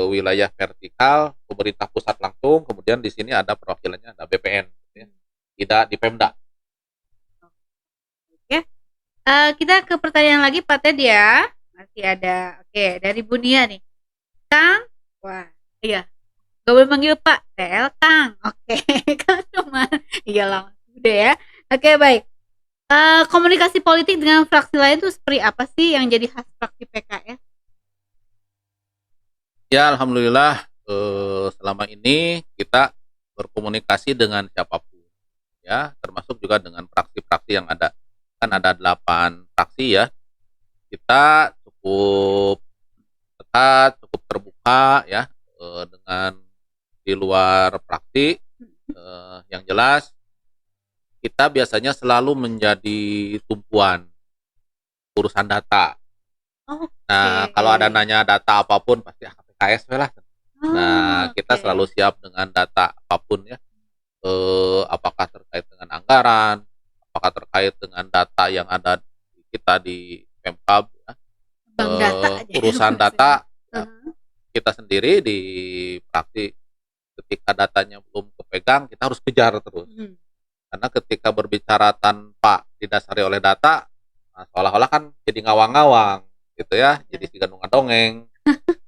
wilayah vertikal pemerintah pusat langsung, kemudian di sini ada perwakilannya ada BPN, ya. Tidak di Pemda. Oke. Kita ke pertanyaan lagi Pak Ted ya. Masih ada. Oke, dari Bunia nih. Kang. Wah, iya. Gak boleh panggil Pak. TL Kang. Oke, Kang cuma. Iya langsung udah ya. Oke, baik. Komunikasi politik dengan fraksi lain itu seperti apa sih yang jadi khas fraksi PKS? Ya, alhamdulillah selama ini kita berkomunikasi dengan siapapun, ya, termasuk juga dengan fraksi-fraksi yang ada. Kan ada 8 fraksi ya. Kita cukup dekat, cukup terbuka ya dengan di luar fraksi. Yang jelas kita biasanya selalu menjadi tumpuan urusan data. Nah, kalau ada nanya data apapun pasti PKS lah. Nah, kita selalu siap dengan data apapun ya. Apakah terkait dengan anggaran, apakah terkait dengan data yang ada kita di Pemkab ya. Urusan data ya, kita sendiri di fraksi ketika datanya belum kepegang kita harus kejar terus. Karena ketika berbicara tanpa didasari oleh data, nah, seolah-olah kan jadi ngawang-ngawang gitu ya, jadi siga dongeng.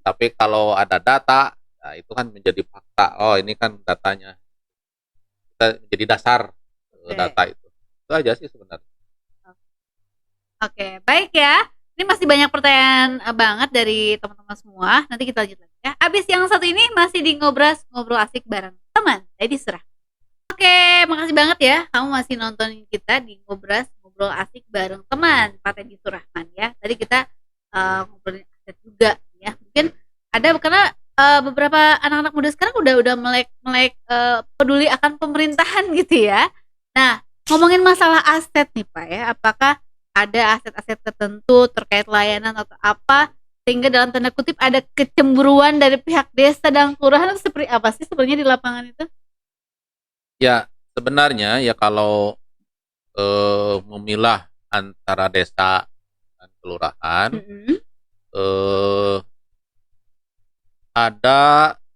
Tapi kalau ada data, nah itu kan menjadi fakta. Oh, ini kan datanya. Kita menjadi dasar data itu. Itu aja sih sebenarnya. Oke, baik ya. Ini masih banyak pertanyaan banget dari teman-teman semua. Nanti kita lanjut lagi ya. Abis yang satu ini masih di Ngobras, ngobrol asik bareng teman. Jadi serah. Oke, makasih banget ya kamu masih nontonin kita di Ngobras, ngobrol asik bareng teman Pak Teddy Surahman ya. Tadi kita ngobrolin aset juga ya. Mungkin ada karena beberapa anak-anak muda sekarang udah melek peduli akan pemerintahan gitu ya. Nah, ngomongin masalah aset nih Pak ya, apakah ada aset-aset tertentu terkait layanan atau apa sehingga dalam tanda kutip ada kecemburuan dari pihak desa dan kelurahan, seperti apa sih sebenarnya di lapangan itu? Ya, sebenarnya ya kalau memilah antara desa dan kelurahan, ada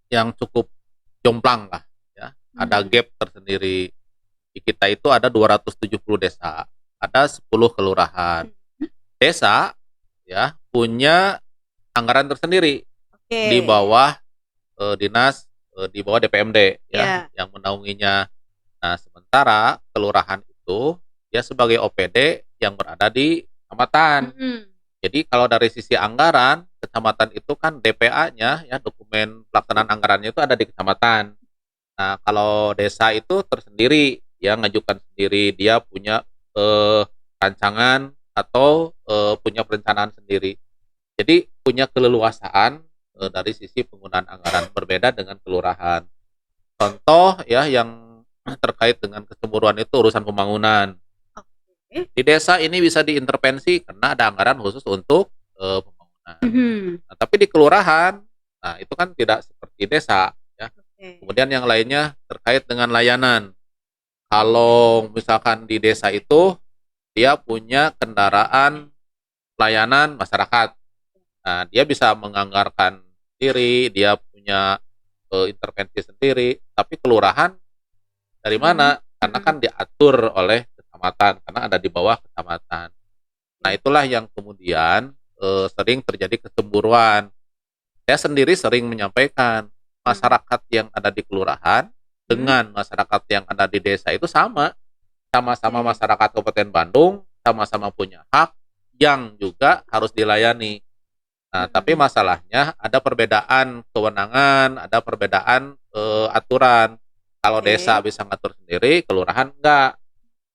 yang cukup jomplang lah ya. Ada gap tersendiri. Di kita itu ada 270 desa, ada 10 kelurahan. Desa ya punya anggaran tersendiri di bawah dinas, di bawah DPMD ya yang menaunginya. Nah, sementara kelurahan itu ya sebagai OPD yang berada di kecamatan. Jadi kalau dari sisi anggaran, kecamatan itu kan DPA-nya ya, dokumen pelaksanaan anggarannya itu ada di kecamatan. Nah, kalau desa itu tersendiri, ya ngajukan sendiri, dia punya rancangan atau punya perencanaan sendiri. Jadi punya keleluasaan dari sisi penggunaan anggaran, berbeda dengan kelurahan. Contoh ya yang terkait dengan kecemburuan itu urusan pembangunan. Di desa ini bisa diintervensi karena ada anggaran khusus untuk pembangunan. Nah, tapi di kelurahan, nah itu kan tidak seperti desa ya. Kemudian yang lainnya terkait dengan layanan. Kalau misalkan di desa itu dia punya kendaraan layanan masyarakat. Nah, dia bisa menganggarkan sendiri, dia punya intervensi sendiri. Tapi kelurahan dari mana? Karena kan diatur oleh kecamatan, karena ada di bawah kecamatan. Nah, itulah yang kemudian sering terjadi kecemburuan. Saya sendiri sering menyampaikan masyarakat yang ada di kelurahan dengan masyarakat yang ada di desa itu sama-sama masyarakat Kabupaten Bandung, sama-sama punya hak yang juga harus dilayani. Nah, tapi masalahnya ada perbedaan kewenangan, ada perbedaan aturan. Kalau desa bisa ngatur sendiri, kelurahan enggak.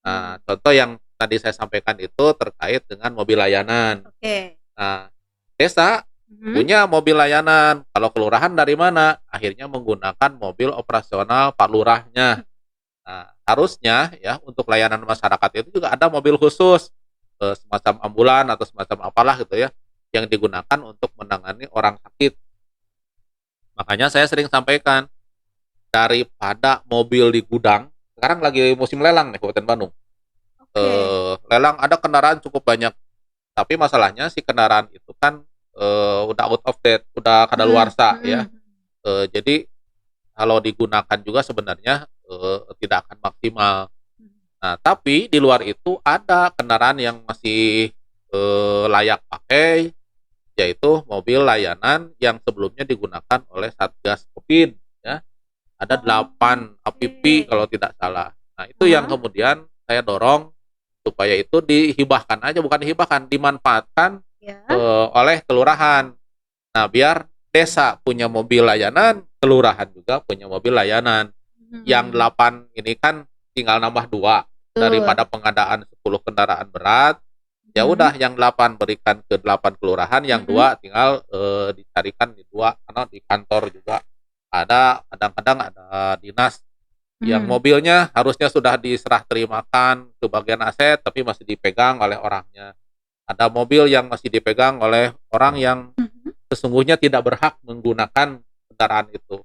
Nah, contoh yang tadi saya sampaikan itu terkait dengan mobil layanan. Nah, desa punya mobil layanan. Kalau kelurahan dari mana? Akhirnya menggunakan mobil operasional Pak Lurahnya. Nah, harusnya ya untuk layanan masyarakat itu juga ada mobil khusus, semacam ambulan atau semacam apalah gitu ya, yang digunakan untuk menangani orang sakit. Makanya saya sering sampaikan, daripada mobil di gudang, sekarang lagi musim lelang nih Kabupaten Bandung. Lelang ada kendaraan cukup banyak. Tapi masalahnya si kendaraan itu kan udah out of date, udah kadaluarsa ya. Jadi kalau digunakan juga sebenarnya tidak akan maksimal. Nah, tapi di luar itu ada kendaraan yang masih layak pakai, yaitu mobil layanan yang sebelumnya digunakan oleh Satgas Covid ya. Ada 8 APP kalau tidak salah. Nah, itu yang kemudian saya dorong supaya itu dihibahkan aja, bukan dihibahkan, dimanfaatkan oleh kelurahan. Nah, biar desa punya mobil layanan, kelurahan juga punya mobil layanan. Yang 8 ini kan tinggal nambah 2 daripada pengadaan 10 kendaraan berat. Ya udah yang 8 berikan ke 8 kelurahan, yang 2 tinggal dicarikan di 2 karena di kantor juga ada, kadang-kadang ada dinas yang mobilnya harusnya sudah diserah terimakan ke bagian aset tapi masih dipegang oleh orangnya. Ada mobil yang masih dipegang oleh orang yang sesungguhnya tidak berhak menggunakan kendaraan itu.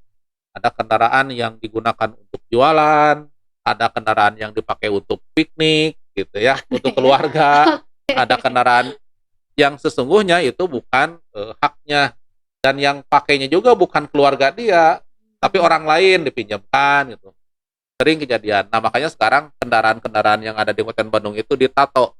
Ada kendaraan yang digunakan untuk jualan, ada kendaraan yang dipakai untuk piknik gitu ya, untuk keluarga. Ada kendaraan yang sesungguhnya itu bukan haknya, dan yang pakainya juga bukan keluarga dia, tapi orang lain dipinjamkan gitu. Sering kejadian. Nah, makanya sekarang kendaraan-kendaraan yang ada di Kabupaten Bandung itu ditato.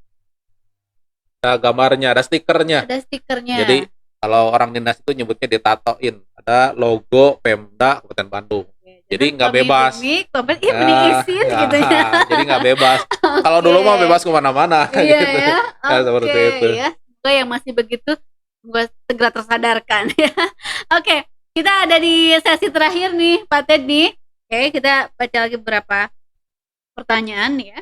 Ada gambarnya, ada stikernya. Ada stikernya. Jadi kalau orang dinas itu nyebutnya ditatoin, ada logo Pemda Kabupaten Bandung. Jadi nggak bebas. Gitu ya. Jadi nggak bebas. Kalau dulu mah bebas kemana-mana. Iya gitu. ya. Seperti itu. Ya. Semoga yang masih begitu semoga segera tersadarkan ya. Oke, kita ada di sesi terakhir nih, Pak Ted nih. Oke, kita baca lagi beberapa pertanyaan nih ya.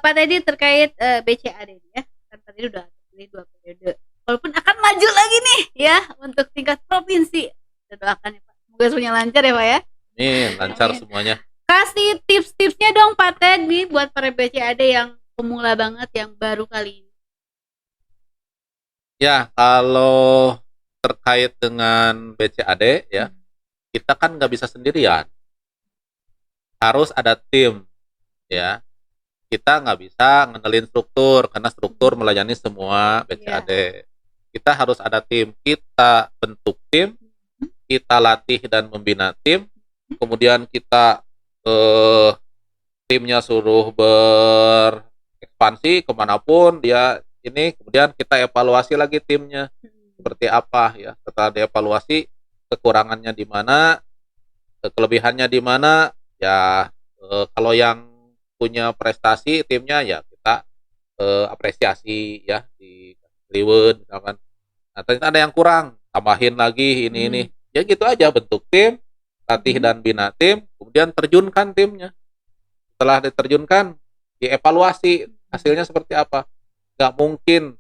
Pak Teddy terkait BCAD ya. Kan tadi udah terpilih 2 periode. Walaupun akan maju lagi nih ya untuk tingkat provinsi. Kita doakan ya Pak. Semoga semuanya lancar ya Pak ya. Amin, lancar semuanya. Kasih tips-tipsnya dong Pak Ted nih buat para BCAD yang pemula banget, yang baru kali ini. Ya, kalau terkait dengan BCAD ya, kita kan nggak bisa sendirian. Harus ada tim ya. Kita nggak bisa ngendelin struktur karena struktur melayani semua BCAD. Kita harus ada tim, kita bentuk tim, kita latih dan membina tim, kemudian kita timnya suruh berekspansi kemanapun dia ini, kemudian kita evaluasi lagi timnya seperti apa ya. Setelah dievaluasi kekurangannya di mana, kelebihannya di mana ya. Kalau yang punya prestasi timnya ya kita apresiasi ya, di reward misalkan. Nah, ternyata ada yang kurang, tambahin lagi ini ya, gitu aja. Bentuk tim, latih dan bina tim, kemudian terjunkan timnya. Setelah diterjunkan, dievaluasi hasilnya seperti apa. Nggak mungkin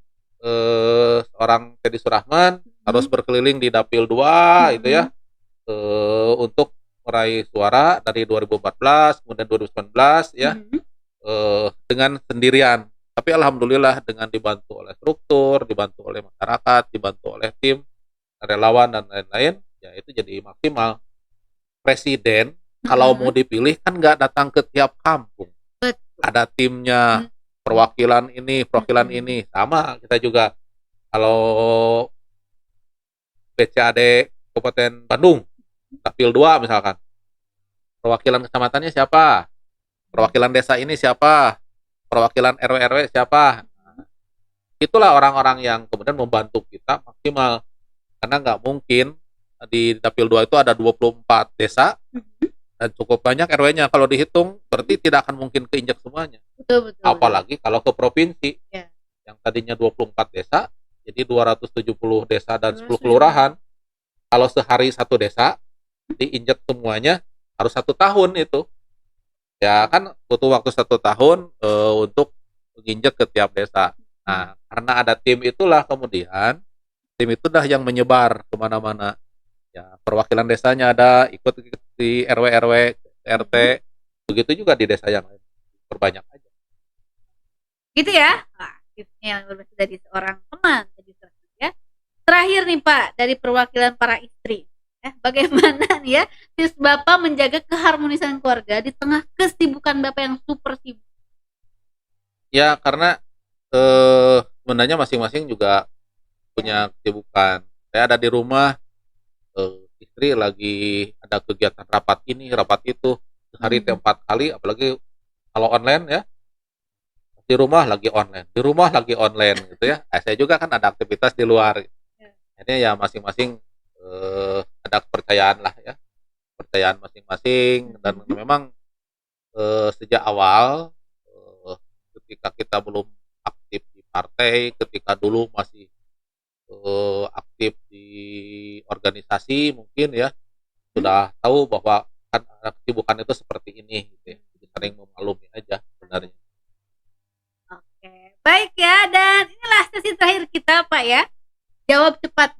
seorang Teddy Surahman harus berkeliling di Dapil 2 itu ya, untuk meraih suara dari 2014 kemudian 2019 ya, dengan sendirian. Tapi alhamdulillah dengan dibantu oleh struktur, dibantu oleh masyarakat, dibantu oleh tim relawan dan lain-lain, ya itu jadi maksimal. Presiden kalau mau dipilih kan nggak datang ke tiap kampung, ada timnya, perwakilan ini sama. Kita juga kalau BCAD Kabupaten Bandung Dapil 2 misalkan, perwakilan kecamatannya siapa, perwakilan desa ini siapa, perwakilan RW siapa. Itulah orang-orang yang kemudian membantu kita maksimal, karena nggak mungkin di Dapil 2 itu ada 24 desa dan cukup banyak RW-nya. Kalau dihitung berarti tidak akan mungkin keinjak semuanya. Betul. Apalagi kalau ke provinsi yang tadinya 24 desa jadi 270 desa dan 10 kelurahan. Kalau sehari satu desa diinjak semuanya harus 1 tahun itu. Ya kan butuh waktu 1 tahun untuk menginjak ke tiap desa. Nah, karena ada tim itulah kemudian tim itu dah yang menyebar kemana-mana. Ya, perwakilan desanya ada, ikut di RW, RT, begitu juga di desa yang lain. Perbanyak aja. Gitu ya. Nah, tipsnya yang berbeda dari seorang teman tadi ya. Terakhir nih Pak, dari perwakilan para istri. Bagaimana nih ya tips Bapak menjaga keharmonisan keluarga di tengah kesibukan Bapak yang super sibuk? Ya, karena sebenarnya masing-masing juga punya kesibukan. Saya ada di rumah, istri lagi ada kegiatan rapat ini, rapat itu, sehari 4 kali, apalagi kalau online ya, di rumah lagi online gitu ya. Saya juga kan ada aktivitas di luar. Akhirnya ya masing-masing ada kepercayaan lah ya, kepercayaan masing-masing. Dan memang sejak awal ketika kita belum aktif di partai, ketika dulu masih aktif di organisasi mungkin ya, sudah tahu bahwa kan kesibukan itu seperti ini gitu ya. Jadi sering memaklumi aja sebenarnya. Oke, baik ya, dan inilah sesi terakhir kita Pak ya. Jawab cepat.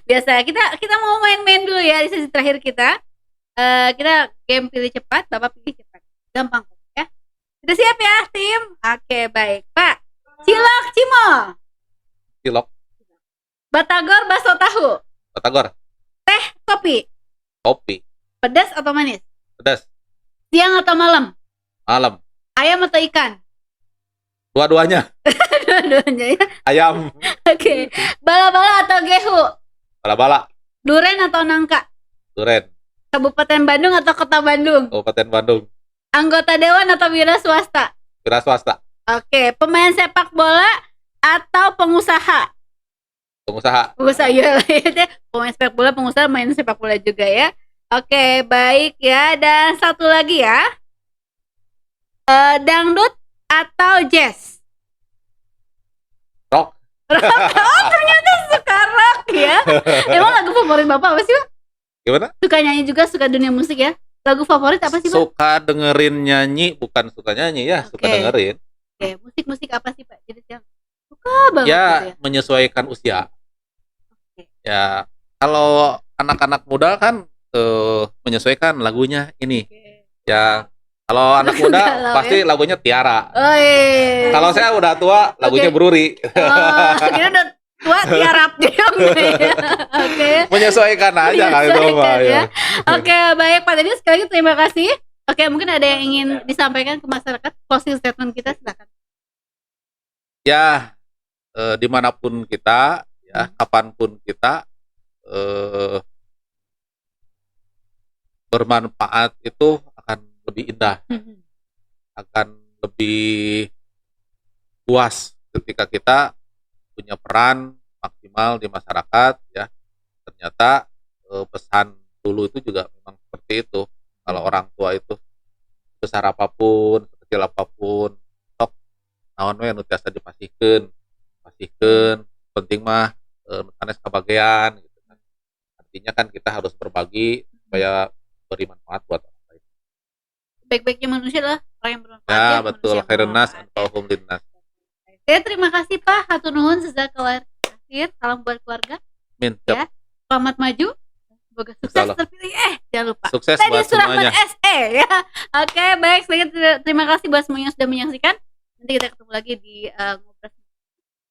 Biasa kita mau main-main dulu ya di sesi terakhir kita. Kita game pilih cepat, Bapak pilih cepat. Gampang kok ya. Sudah siap ya tim? Oke, baik. Pak, cilok cimol. Cilok. Batagor bakso tahu. Batagor. Teh kopi. Kopi. Pedas atau manis? Pedas. Siang atau malam? Malam. Ayam atau ikan? Dua-duanya. Dua-duanya ya. Ayam. Oke. Bala-bala atau gehu? Bala-bala. Duren atau nangka? Duren. Kabupaten Bandung atau Kota Bandung? Kabupaten Bandung. Anggota dewan atau wira swasta? Wira swasta. Oke. Pemain sepak bola atau pengusaha? Pengusaha. Pengusaha ya. Pemain sepak bola, pengusaha, main sepak bola juga ya. Oke, baik ya. Dan satu lagi ya. Dangdut atau jazz? Rock. Oh, ternyata suka rock ya. Emang lagu favorit Bapak apa sih, Pak? Gimana? Suka nyanyi juga, suka dunia musik ya. Lagu favorit apa sih, Pak? Suka dengerin nyanyi, bukan suka nyanyi ya, suka dengerin. Oke, musik-musik apa sih, Pak? Jadi yang suka banget ya, gitu ya. Menyesuaikan usia. Ya, kalau anak-anak muda kan menyesuaikan lagunya ini. Ya, kalau anak muda pasti lagunya Tiara. Kalau saya udah tua, lagunya Bruri. Kira udah tua tiarap dia. Oke. Menyesuaikan aja kan itu Pak. Ya. Oke, baik Pak. Tadi sekali lagi terima kasih. Oke, mungkin ada yang ingin disampaikan ke masyarakat, closing statement kita silakan. Ya, dimanapun kita, ya, kapanpun kita bermanfaat itu akan lebih indah, akan lebih puas ketika kita punya peran maksimal di masyarakat ya. Ternyata pesan dulu itu juga memang seperti itu. Kalau orang tua itu besar apapun, kecil apapun, sok naon we nu tiasa dipasihkeun, penting mah sanes kabagean gitu kan. Artinya kan kita harus berbagi supaya beri manfaat buat orang lain. Baik-baiknya manusia lah orang yang bermanfaat. Ya, betul. Khairun nas anfa'uhum linnas. Terima kasih Pak, hatur nuhun jazakallahu khairan. Salam buat keluarga. Amin. Ya. Selamat maju. Semoga sukses terpilih. Jangan lupa. Sukses Tadi buat semuanya. SE ya. Oke, baik. Terima kasih buat semuanya yang sudah menyaksikan. Nanti kita ketemu lagi di ngobrol.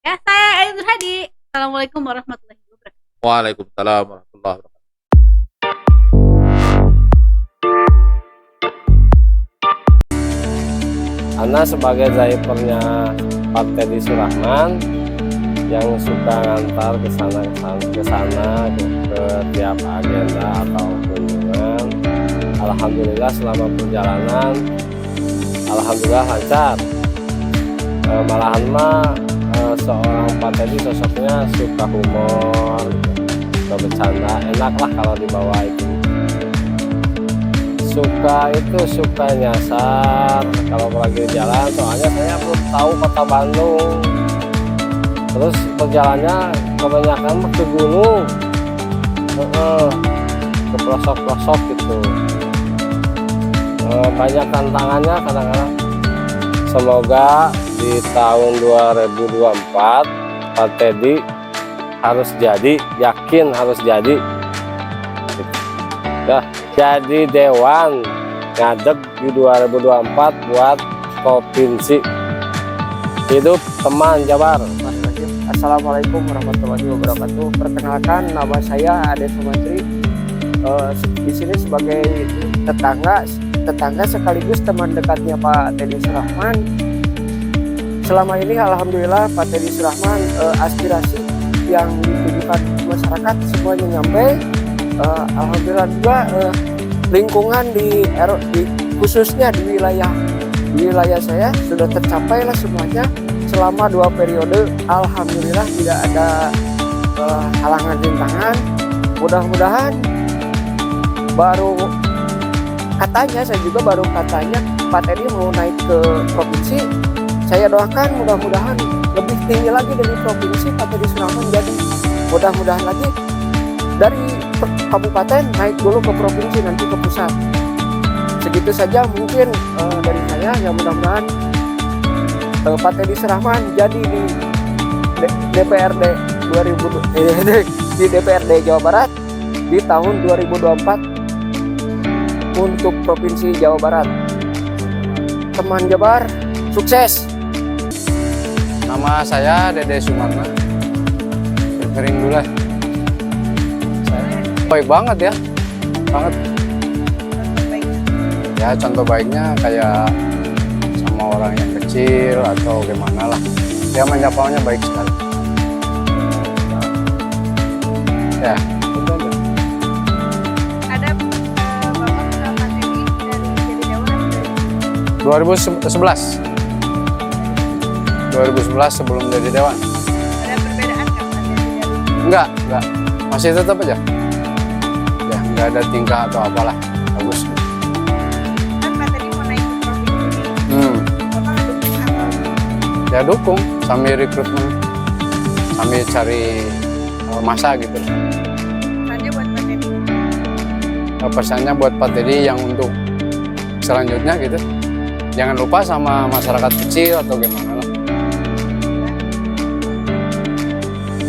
Ya, saya Ainur Hadi. Assalamualaikum warahmatullahi wabarakatuh. Waalaikumsalam warahmatullahi wabarakatuh. Ana sebagai drivernya Pak Teddy Surahman yang suka ngantar ke sana ke tiap agenda atau kunjungan. Alhamdulillah selama perjalanan alhamdulillah lancar. Malahan mah seorang Pak Teddy sosoknya suka humor, suka bercanda, enak lah kalau dibawa itu. Suka nyasar kalau lagi di jalan, soalnya saya belum tahu kota Bandung. Terus perjalanannya kebanyakan ke gunung, ke pelosok-pelosok gitu. Banyak tantangannya kadang-kadang. Semoga di tahun 2024 Pak Teddy harus jadi, yakin harus jadi. Ya, jadi dewan ngadeg di 2024 buat provinsi. Hidup teman Jabar. Assalamualaikum warahmatullahi wabarakatuh. Perkenalkan, nama saya Ade Sumantri. Di sini sebagai tetangga sekaligus teman dekatnya Pak Teddy Surahman. selama ini alhamdulillah Pak Teddy Surahman aspirasi yang ditujukan masyarakat semuanya nyampe. Alhamdulillah juga lingkungan khususnya di wilayah saya sudah tercapai lah semuanya selama 2 periode. Alhamdulillah tidak ada halangan rintangan. Mudah-mudahan saya juga baru katanya Pak Teddy mau naik ke provinsi. Saya doakan mudah-mudahan lebih tinggi lagi dari provinsi Pak Teddy Surahman, jadi mudah-mudahan lagi dari kabupaten naik dulu ke provinsi, nanti ke pusat. Segitu saja mungkin dari saya, ya mudah-mudahan Pak Teddy Surahman jadi di DPRD di DPRD Jawa Barat di tahun 2024 untuk Provinsi Jawa Barat. Teman Jabar, sukses. Nama saya Dede Sumarna. Dengerin dulu lah. Baik banget ya, banget. Ya contoh baiknya kayak sama orang yang kecil atau gimana lah. Dia menyapanya baik sekali. Ya. Ada Bapak sama Teddy dari jadi Dewan 2011 sebelum jadi Dewan. ada perbedaan nggak Pak Teddy dari Enggak, masih tetap aja. Ya, enggak ada tingkah atau apalah. Bagus. kan Pak Teddy mau naik ke provinsi? Bapak ngedukung atau Ya dukung, sambil rekrutmen, sambil cari masa gitu. saja buat Pak Teddy? Pesannya buat Pak Teddy yang untuk selanjutnya gitu, jangan lupa sama masyarakat kecil atau gimana lah.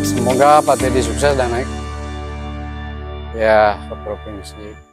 Semoga Pak Teddy sukses dan naik ya ke provinsi.